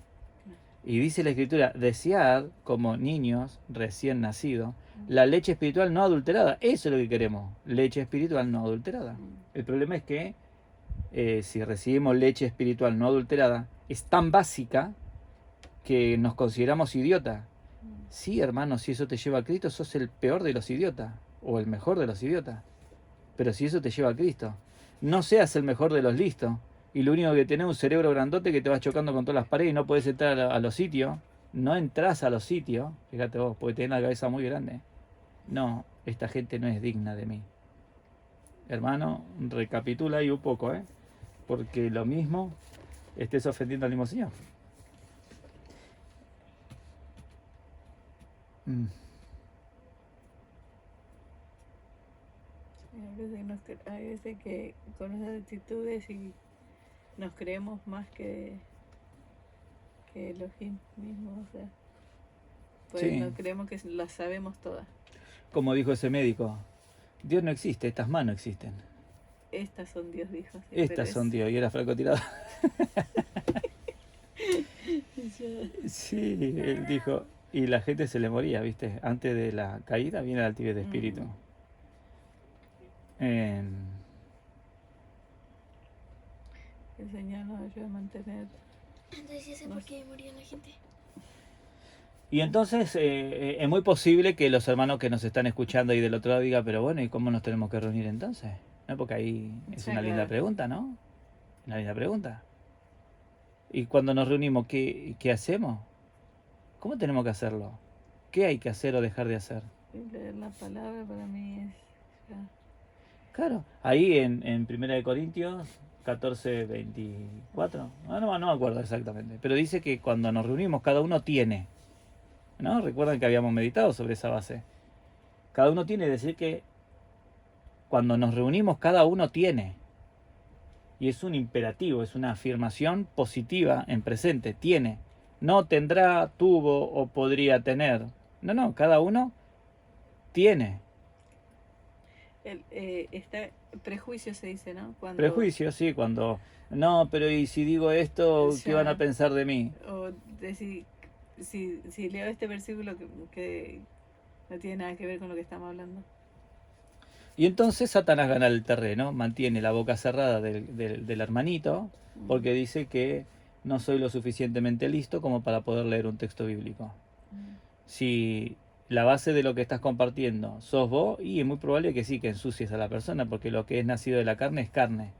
Y dice la Escritura, desead como niños recién nacidos la leche espiritual no adulterada. Eso es lo que queremos, leche espiritual no adulterada. El problema es que si recibimos leche espiritual no adulterada, es tan básica que nos consideramos idiotas. Sí, hermano, si eso te lleva a Cristo, sos el peor de los idiotas, o el mejor de los idiotas. Pero si eso te lleva a Cristo, no seas el mejor de los listos, y lo único que tenés es un cerebro grandote que te vas chocando con todas las paredes y no podés entrar a los sitios. No entras a los sitios, fíjate vos, porque tenés la cabeza muy grande. No, esta gente no es digna de mí. Hermano, recapitula ahí un poco, porque lo mismo estés ofendiendo al mismo Señor. hay veces que con esas actitudes y nos creemos más que Elohim mismo, o sea, pues Sí. nos creemos que las sabemos todas. Como dijo ese médico, Dios no existe, estas manos existen. Estas son Dios, dijo. Sí, pero Estas son Dios, y era francotirador. Ya. Sí, él dijo, y la gente se le moría, ¿viste? Antes de la caída viene la altivez de espíritu. El Señor nos ayuda a mantener. Entonces ya sé por qué moría la gente. Y entonces es muy posible que los hermanos que nos están escuchando ahí del otro lado digan, pero bueno, ¿y cómo nos tenemos que reunir entonces? ¿No? Porque ahí es Sí, una linda claro. pregunta, ¿no? Una linda pregunta. Y cuando nos reunimos, ¿qué hacemos? ¿Cómo tenemos que hacerlo? ¿Qué hay que hacer o dejar de hacer? Leer la palabra para mí es ya. Claro, ahí en 1 de Corintios 14, 24, no me acuerdo exactamente, pero dice que cuando nos reunimos cada uno tiene, ¿no? Recuerdan que habíamos meditado sobre esa base. Cada uno tiene, decir que cuando nos reunimos cada uno tiene. Y es un imperativo, es una afirmación positiva en presente, tiene. No tendrá, tuvo o podría tener. No, cada uno tiene. Está prejuicio se dice, ¿no? Cuando, Prejuicio, sí, cuando... No, pero ¿y si digo esto, qué van a pensar de mí? O decir, si leo este versículo que no tiene nada que ver con lo que estamos hablando. Y entonces Satanás gana el terreno, mantiene la boca cerrada del hermanito, porque dice que no soy lo suficientemente listo como para poder leer un texto bíblico. Si la base de lo que estás compartiendo sos vos, y es muy probable que sí, que ensucies a la persona, porque lo que es nacido de la carne es carne.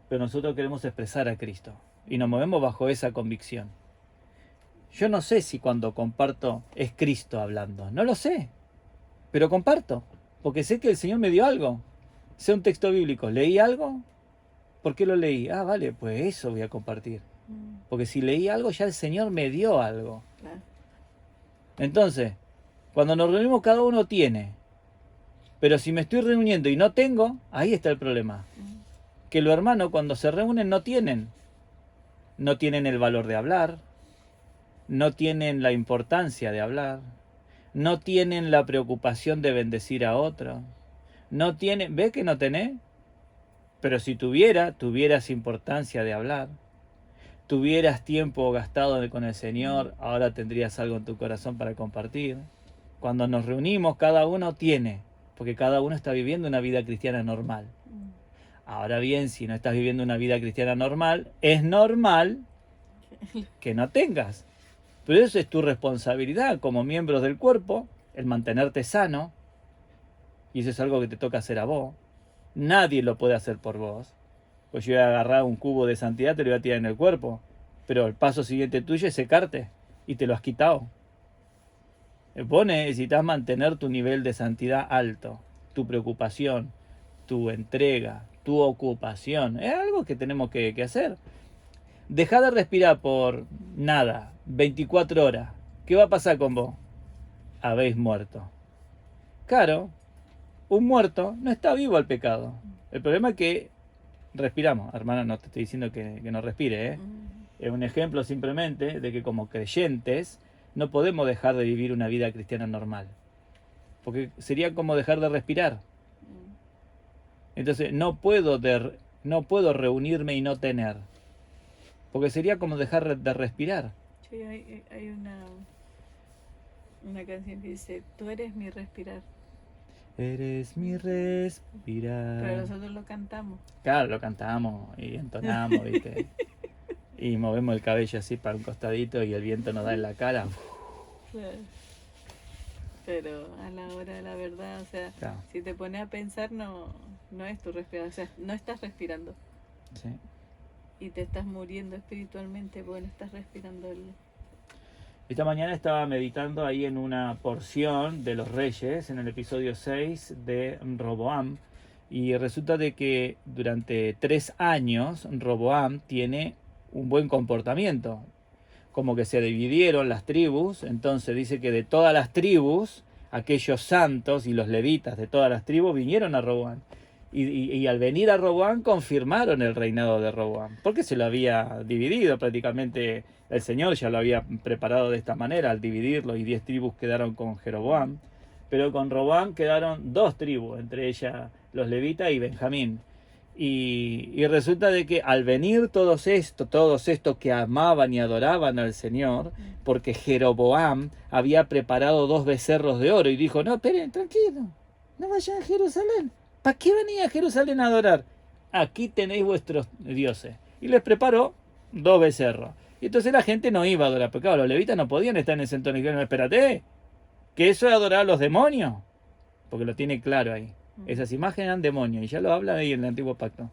Pero nosotros queremos expresar a Cristo, y nos movemos bajo esa convicción. Yo no sé si cuando comparto es Cristo hablando, no lo sé, pero comparto, porque sé que el Señor me dio algo. Sé un texto bíblico, ¿leí algo? ¿Por qué lo leí? Ah, vale, pues eso voy a compartir. Porque si leí algo, ya el Señor me dio algo. Claro. Entonces, cuando nos reunimos cada uno tiene. Pero si me estoy reuniendo y no tengo, ahí está el problema. Que los hermanos cuando se reúnen no tienen. No tienen el valor de hablar. No tienen la importancia de hablar. No tienen la preocupación de bendecir a otro. No tienen... ¿Ves que no tenés? Pero si tuvieras importancia de hablar. Tuvieras tiempo gastado con el Señor, ahora tendrías algo en tu corazón para compartir. Cuando nos reunimos, cada uno tiene, porque cada uno está viviendo una vida cristiana normal. Ahora bien, si no estás viviendo una vida cristiana normal, es normal que no tengas. Pero eso es tu responsabilidad como miembros del cuerpo, el mantenerte sano, y eso es algo que te toca hacer a vos. Nadie lo puede hacer por vos. Pues yo voy a agarrar un cubo de santidad, te lo voy a tirar en el cuerpo. pero el paso siguiente tuyo es secarte y te lo has quitado. Vos necesitas mantener tu nivel de santidad alto, tu preocupación, tu entrega, tu ocupación. Es algo que tenemos que hacer. Dejá de respirar por nada, 24 horas. ¿Qué va a pasar con vos? Habéis muerto. Claro, un muerto no está vivo al pecado. El problema es que respiramos. Hermana, no te estoy diciendo que no respire, ¿eh? Es un ejemplo simplemente de que como creyentes no podemos dejar de vivir una vida cristiana normal. Porque sería como dejar de respirar. Entonces no puedo reunirme y no tener. Porque sería como dejar de respirar. Sí, hay una canción que dice, tú eres mi respirar. Eres mi respirar. Pero nosotros lo cantamos. Claro, lo cantamos y entonamos, ¿viste? Y movemos el cabello así para un costadito y el viento nos da en la cara. Claro. Pero a la hora de la verdad, o sea, Claro. si te pones a pensar, no es tu respirar, o sea, no estás respirando Sí. y te estás muriendo espiritualmente, bueno, estás respirando Esta mañana estaba meditando ahí en una porción de los Reyes, en el episodio 6 de Roboam, y resulta de que durante 3 años Roboam tiene un buen comportamiento. Como que se dividieron las tribus, entonces dice que de todas las tribus, aquellos santos y los levitas de todas las tribus vinieron a Roboam. Y al venir a Roboam confirmaron el reinado de Roboam, porque se lo había dividido prácticamente, el Señor ya lo había preparado de esta manera al dividirlo, y 10 tribus quedaron con Jeroboam, pero con Roboam quedaron 2 tribus, entre ellas los levitas y Benjamín. Y resulta de que al venir todos estos que amaban y adoraban al Señor, porque Jeroboam había preparado 2 becerros de oro y dijo, no, esperen, tranquilo, no vayan a Jerusalén. ¿Para qué venía a Jerusalén a adorar? Aquí tenéis vuestros dioses. Y les preparó 2 becerros. Y entonces la gente no iba a adorar, porque claro, los levitas no podían estar en ese entorno. Y dijeron, espérate, que eso es adorar a los demonios. Porque lo tiene claro ahí. Esas imágenes eran demonios, y ya lo habla ahí en el Antiguo Pacto.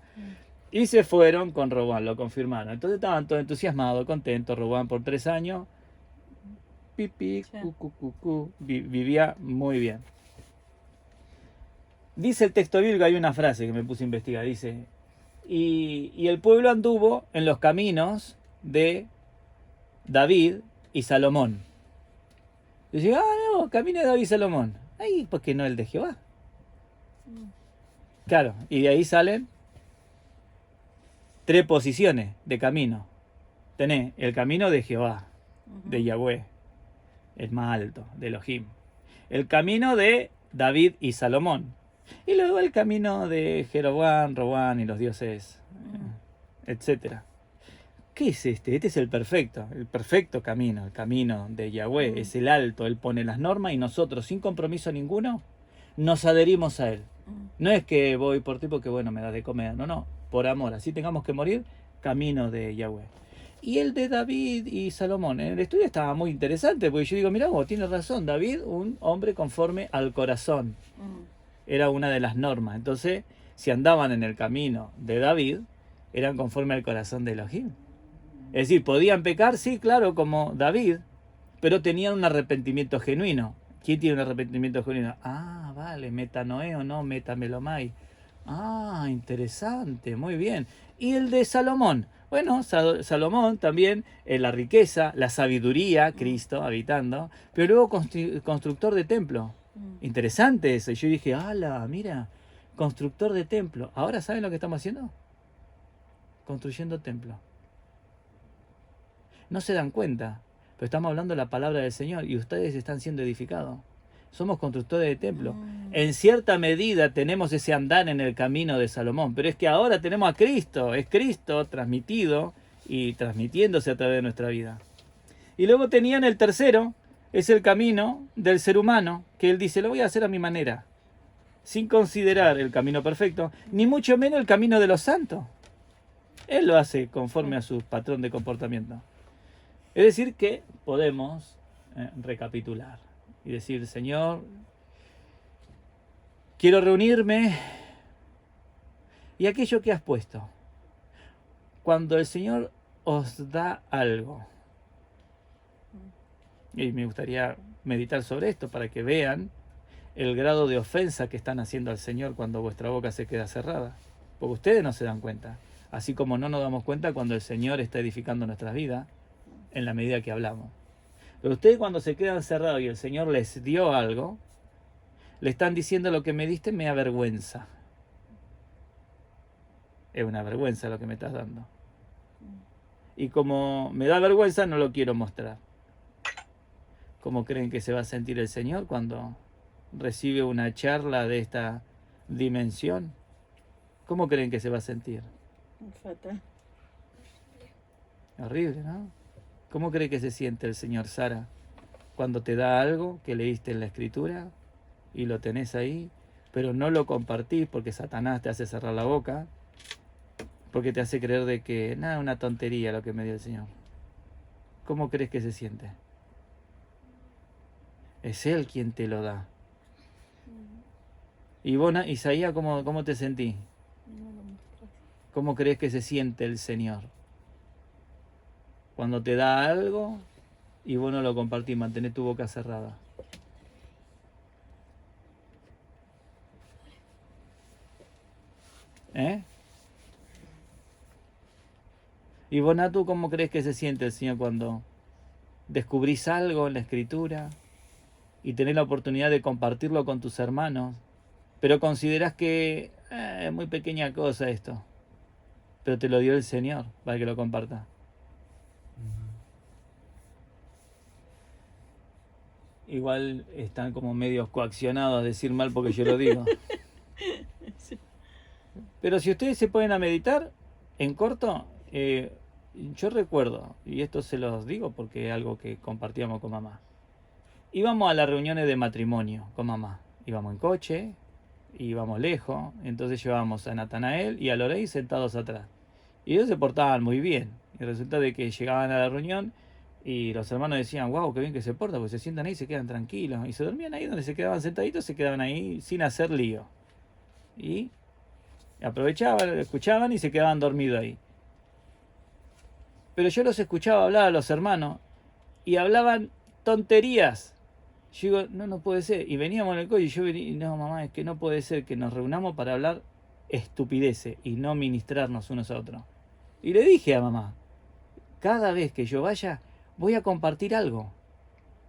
Y se fueron con Roboam, lo confirmaron. Entonces estaban todos entusiasmados, contentos. Roboam por 3 años, pipí, vivía muy bien. Dice el texto bíblico, hay una frase que me puse a investigar, dice, y el pueblo anduvo en los caminos de David y Salomón. Dice, no, camino de David y Salomón. Ay, ¿por qué no el de Jehová? Claro, y de ahí salen 3 posiciones de camino. Tenés el camino de Jehová, de Yahweh, el más alto, de Elohim. El camino de David y Salomón. Y luego el camino de Jeroboam, Roboam y los dioses, etcétera. ¿Qué es este? Este es el perfecto camino, el camino de Yahweh, es el alto, Él pone las normas y nosotros, sin compromiso ninguno, nos adherimos a Él. No es que voy por ti porque, bueno, me das de comer, no, por amor, así tengamos que morir, camino de Yahweh. Y el de David y Salomón, en el estudio estaba muy interesante, porque yo digo, mirá vos, tienes razón, David, un hombre conforme al corazón, era una de las normas. Entonces, si andaban en el camino de David, eran conforme al corazón de Elohim. Es decir, podían pecar, sí, claro, como David, pero tenían un arrepentimiento genuino. ¿Quién tiene un arrepentimiento genuino? Ah, vale, metanoé o no, metamelomai. Ah, interesante, muy bien. ¿Y el de Salomón? Bueno, Salomón también, la riqueza, la sabiduría, Cristo habitando, pero luego constructor de templo. Interesante eso. Y yo dije, ala, mira, constructor de templo. Ahora, ¿saben lo que estamos haciendo? Construyendo templo. No se dan cuenta, pero estamos hablando de la palabra del Señor y ustedes están siendo edificados. Somos constructores de templo. En cierta medida tenemos ese andar en el camino de Salomón, pero es que ahora tenemos a Cristo. Es Cristo transmitido y transmitiéndose a través de nuestra vida. Y luego tenían el tercero, es el camino del ser humano, que él dice, lo voy a hacer a mi manera, sin considerar el camino perfecto, ni mucho menos el camino de los santos. Él lo hace conforme a su patrón de comportamiento. Es decir, que podemos recapitular y decir, Señor, quiero reunirme y aquello que has puesto. Cuando el Señor os da algo. Y me gustaría meditar sobre esto para que vean el grado de ofensa que están haciendo al Señor cuando vuestra boca se queda cerrada. Porque ustedes no se dan cuenta. Así como no nos damos cuenta cuando el Señor está edificando nuestras vidas en la medida que hablamos. Pero ustedes cuando se quedan cerrados y el Señor les dio algo, le están diciendo: lo que me diste me avergüenza. Es una vergüenza lo que me estás dando. Y como me da vergüenza, no lo quiero mostrar. ¿Cómo creen que se va a sentir el Señor cuando recibe una charla de esta dimensión? ¿Cómo creen que se va a sentir? Fatal. Horrible, ¿no? ¿Cómo cree que se siente el Señor, Sara, cuando te da algo que leíste en la Escritura y lo tenés ahí, pero no lo compartís porque Satanás te hace cerrar la boca, porque te hace creer de que nada, una tontería lo que me dio el Señor? ¿Cómo crees que se siente? Es Él quien te lo da. Y vos, Isaías, ¿cómo te sentís? ¿Cómo crees que se siente el Señor cuando te da algo y vos no lo compartís, mantenés tu boca cerrada? ¿Eh? ¿Y vos, Natu, cómo crees que se siente el Señor cuando descubrís algo en la Escritura y tenés la oportunidad de compartirlo con tus hermanos, pero considerás que es muy pequeña cosa esto, pero te lo dio el Señor para que lo compartas? Igual están como medios coaccionados a decir mal porque yo lo digo. Pero si ustedes se ponen a meditar, en corto, yo recuerdo, y esto se los digo porque es algo que compartíamos con mamá. Íbamos a las reuniones de matrimonio con mamá. Íbamos en coche, íbamos lejos, entonces llevábamos a Natanael y a Lorey sentados atrás. Y ellos se portaban muy bien. Y resulta de que llegaban a la reunión y los hermanos decían: wow, qué bien que se porta, porque se sientan ahí y se quedan tranquilos. Y se dormían ahí donde se quedaban sentaditos, se quedaban ahí sin hacer lío. Y aprovechaban, escuchaban y se quedaban dormidos ahí. Pero yo los escuchaba hablar a los hermanos y hablaban tonterías. Yo digo: no puede ser. Y veníamos en el coche y yo venía: no, mamá, es que no puede ser que nos reunamos para hablar estupideces y no ministrarnos unos a otros. Y le dije a mamá: cada vez que yo vaya, voy a compartir algo.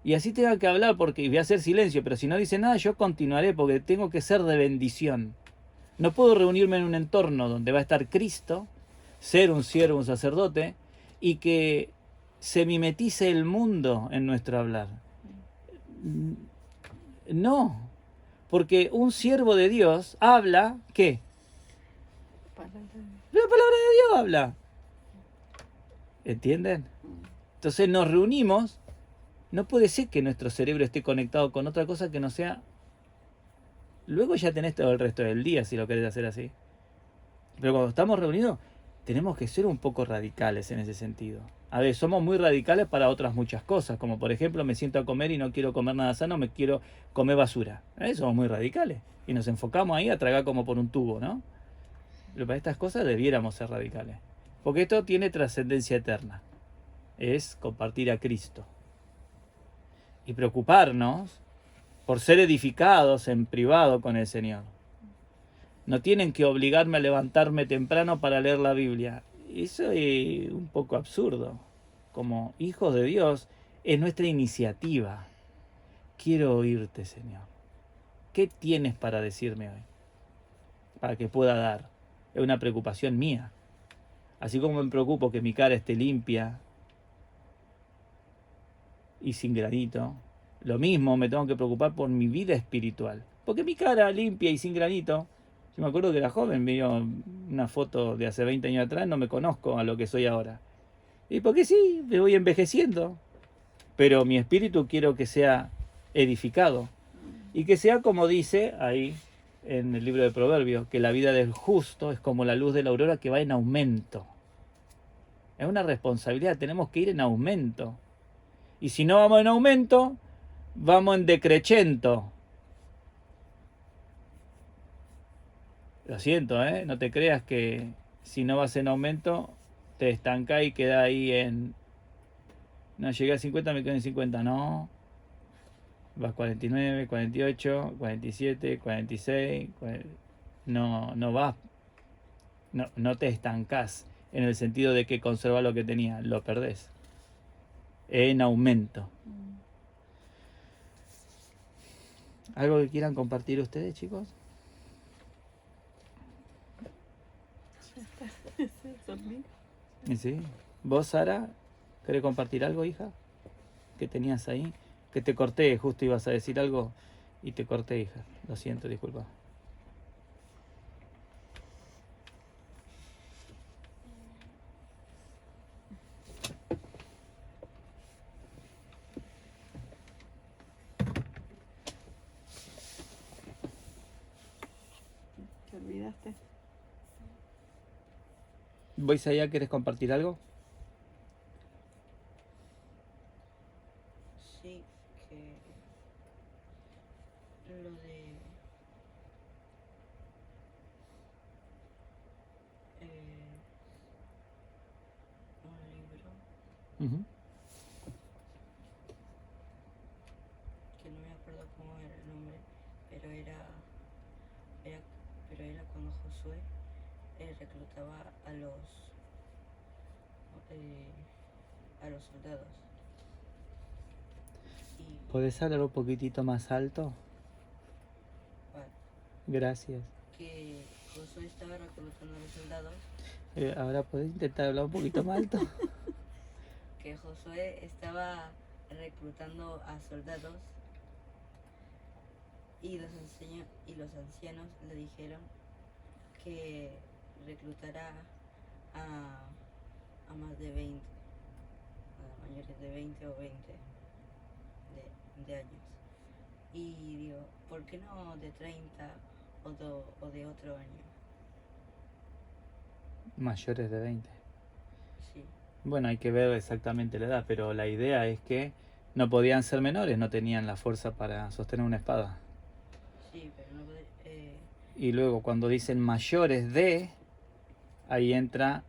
Y así tenga que hablar porque voy a hacer silencio, pero si no dice nada, yo continuaré porque tengo que ser de bendición. No puedo reunirme en un entorno donde va a estar Cristo, ser un siervo, un sacerdote, y que se mimetice el mundo en nuestro hablar. No, porque un siervo de Dios habla, ¿qué? La palabra de Dios habla. ¿Entienden? Entonces nos reunimos. No puede ser que nuestro cerebro esté conectado con otra cosa que no sea. Luego ya tenés todo el resto del día si lo querés hacer así. Pero cuando estamos reunidos, tenemos que ser un poco radicales en ese sentido. A ver, somos muy radicales para otras muchas cosas, como por ejemplo, me siento a comer y no quiero comer nada sano, me quiero comer basura. Somos muy radicales. Y nos enfocamos ahí a tragar como por un tubo, ¿no? Pero para estas cosas debiéramos ser radicales. Porque esto tiene trascendencia eterna. Es compartir a Cristo. Y preocuparnos por ser edificados en privado con el Señor. No tienen que obligarme a levantarme temprano para leer la Biblia. Eso es un poco absurdo. Como hijos de Dios, es nuestra iniciativa. Quiero oírte, Señor. ¿Qué tienes para decirme hoy? Para que pueda dar. Es una preocupación mía. Así como me preocupo que mi cara esté limpia y sin granito, lo mismo me tengo que preocupar por mi vida espiritual. Porque mi cara limpia y sin granito, yo me acuerdo que era joven, me dio una foto de hace 20 años atrás, no me conozco a lo que soy ahora. Y porque sí, me voy envejeciendo. Pero mi espíritu quiero que sea edificado. Y que sea como dice ahí en el libro de Proverbios, que la vida del justo es como la luz de la aurora que va en aumento. Es una responsabilidad, tenemos que ir en aumento. Y si no vamos en aumento, vamos en decrechento. Lo siento, no te creas que si no vas en aumento, te estancás y quedás ahí en... No, llegué a 50, me quedo en 50, no. Vas 49, 48, 47, 46. No, no vas, no te estancás en el sentido de que conservas lo que tenías, lo perdés. En aumento. ¿Algo que quieran compartir ustedes, chicos? Dormí. ¿Y sí? ¿Vos, Sara, querés compartir algo, hija? ¿Qué tenías ahí? Que te corté, justo ibas a decir algo y te corté, hija. Lo siento, disculpa. ¿Te olvidaste? ¿Vos, allá querés compartir algo? Sí, que lo de un libro Ujú. que no me acuerdo cómo era el nombre, pero era cuando Josué reclutaba a los soldados. Y ¿Podés hablar un poquitito más alto? bueno, Gracias. que Josué estaba reclutando a los soldados, Ahora podés intentar hablar un poquito más alto. que Josué estaba reclutando a soldados y los ancianos le dijeron que reclutará a más de 20, a mayores de 20 o 20 de años. Y digo, ¿por qué no de 30 o de otro año? Mayores de 20. Sí, Bueno, hay que ver exactamente la edad, pero la idea es que no podían ser menores, no tenían la fuerza para sostener una espada. sí, pero no puede, Y luego cuando dicen mayores de, ahí entra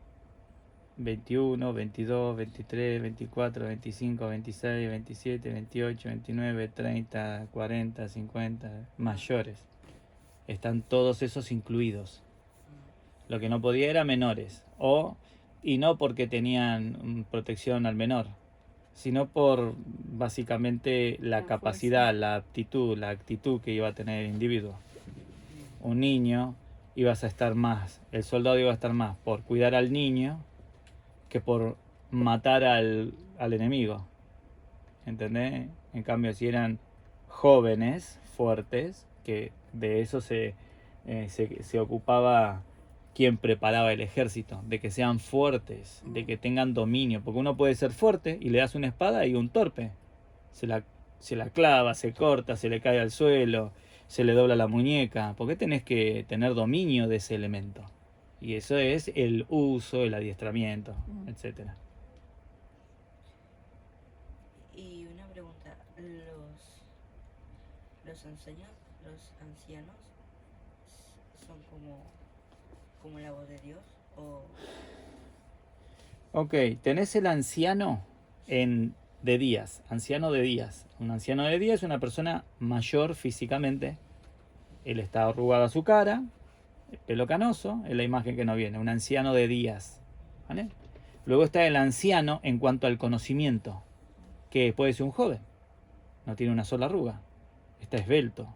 21, 22, 23, 24, 25, 26, 27, 28, 29, 30, 40, 50, mayores. Están todos esos incluidos. Lo que no podía era menores. Y no porque tenían protección al menor, sino por básicamente la La capacidad, fuerza. la actitud que iba a tener el individuo. Un niño ibas a estar más, el soldado iba a estar más por cuidar al niño que por matar al enemigo. ¿Entendés? En cambio, si eran jóvenes, fuertes, que de eso se ocupaba quien preparaba el ejército, de que sean fuertes, de que tengan dominio, porque uno puede ser fuerte y le das una espada y un torpe se la clava, se corta, se le cae al suelo, se le dobla la muñeca, porque tenés que tener dominio de ese elemento. Y eso es el uso, el adiestramiento, etcétera. y una pregunta, los ancianos son como la voz de Dios o Ok, tenés el anciano de días, anciano de días. Un anciano de días es una persona mayor físicamente. Él está arrugado a su cara, pelo canoso, es la imagen que nos viene, un anciano de días. ¿Vale? Luego está el anciano en cuanto al conocimiento, que puede ser un joven, no tiene una sola arruga, está esbelto,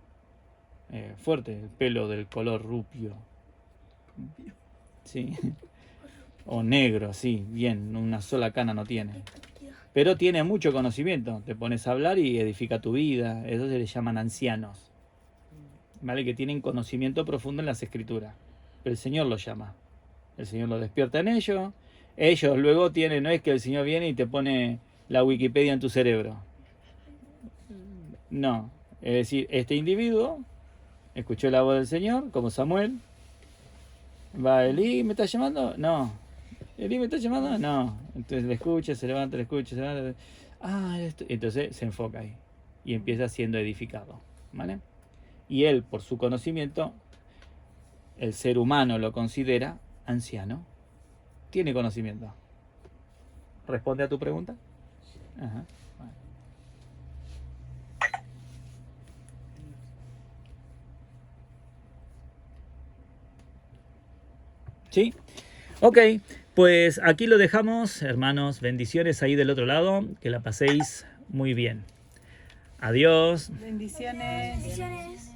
fuerte, el pelo del color rubio. Sí. O negro, sí, bien, una sola cana no tiene. Pero tiene mucho conocimiento, te pones a hablar y edifica tu vida, eso se les llaman ancianos. ¿Vale? Que tienen conocimiento profundo en las escrituras. Pero el Señor los llama. El Señor los despierta en ellos. Ellos luego tienen, no es que el Señor viene y te pone la Wikipedia en tu cerebro. No. Es decir, este individuo escuchó la voz del Señor, como Samuel. Va, Elí, ¿me está llamando? No. ¿Elí me está llamando? No. Entonces le escucha, se levanta, le escucha, se levanta. Entonces se enfoca ahí. Y empieza siendo edificado. ¿Vale? Y él, por su conocimiento, el ser humano lo considera anciano. Tiene conocimiento. ¿Responde a tu pregunta? Ajá. Bueno. ¿Sí? Ok, pues aquí lo dejamos, hermanos. Bendiciones ahí del otro lado. Que la paséis muy bien. Adiós. Bendiciones. Bendiciones.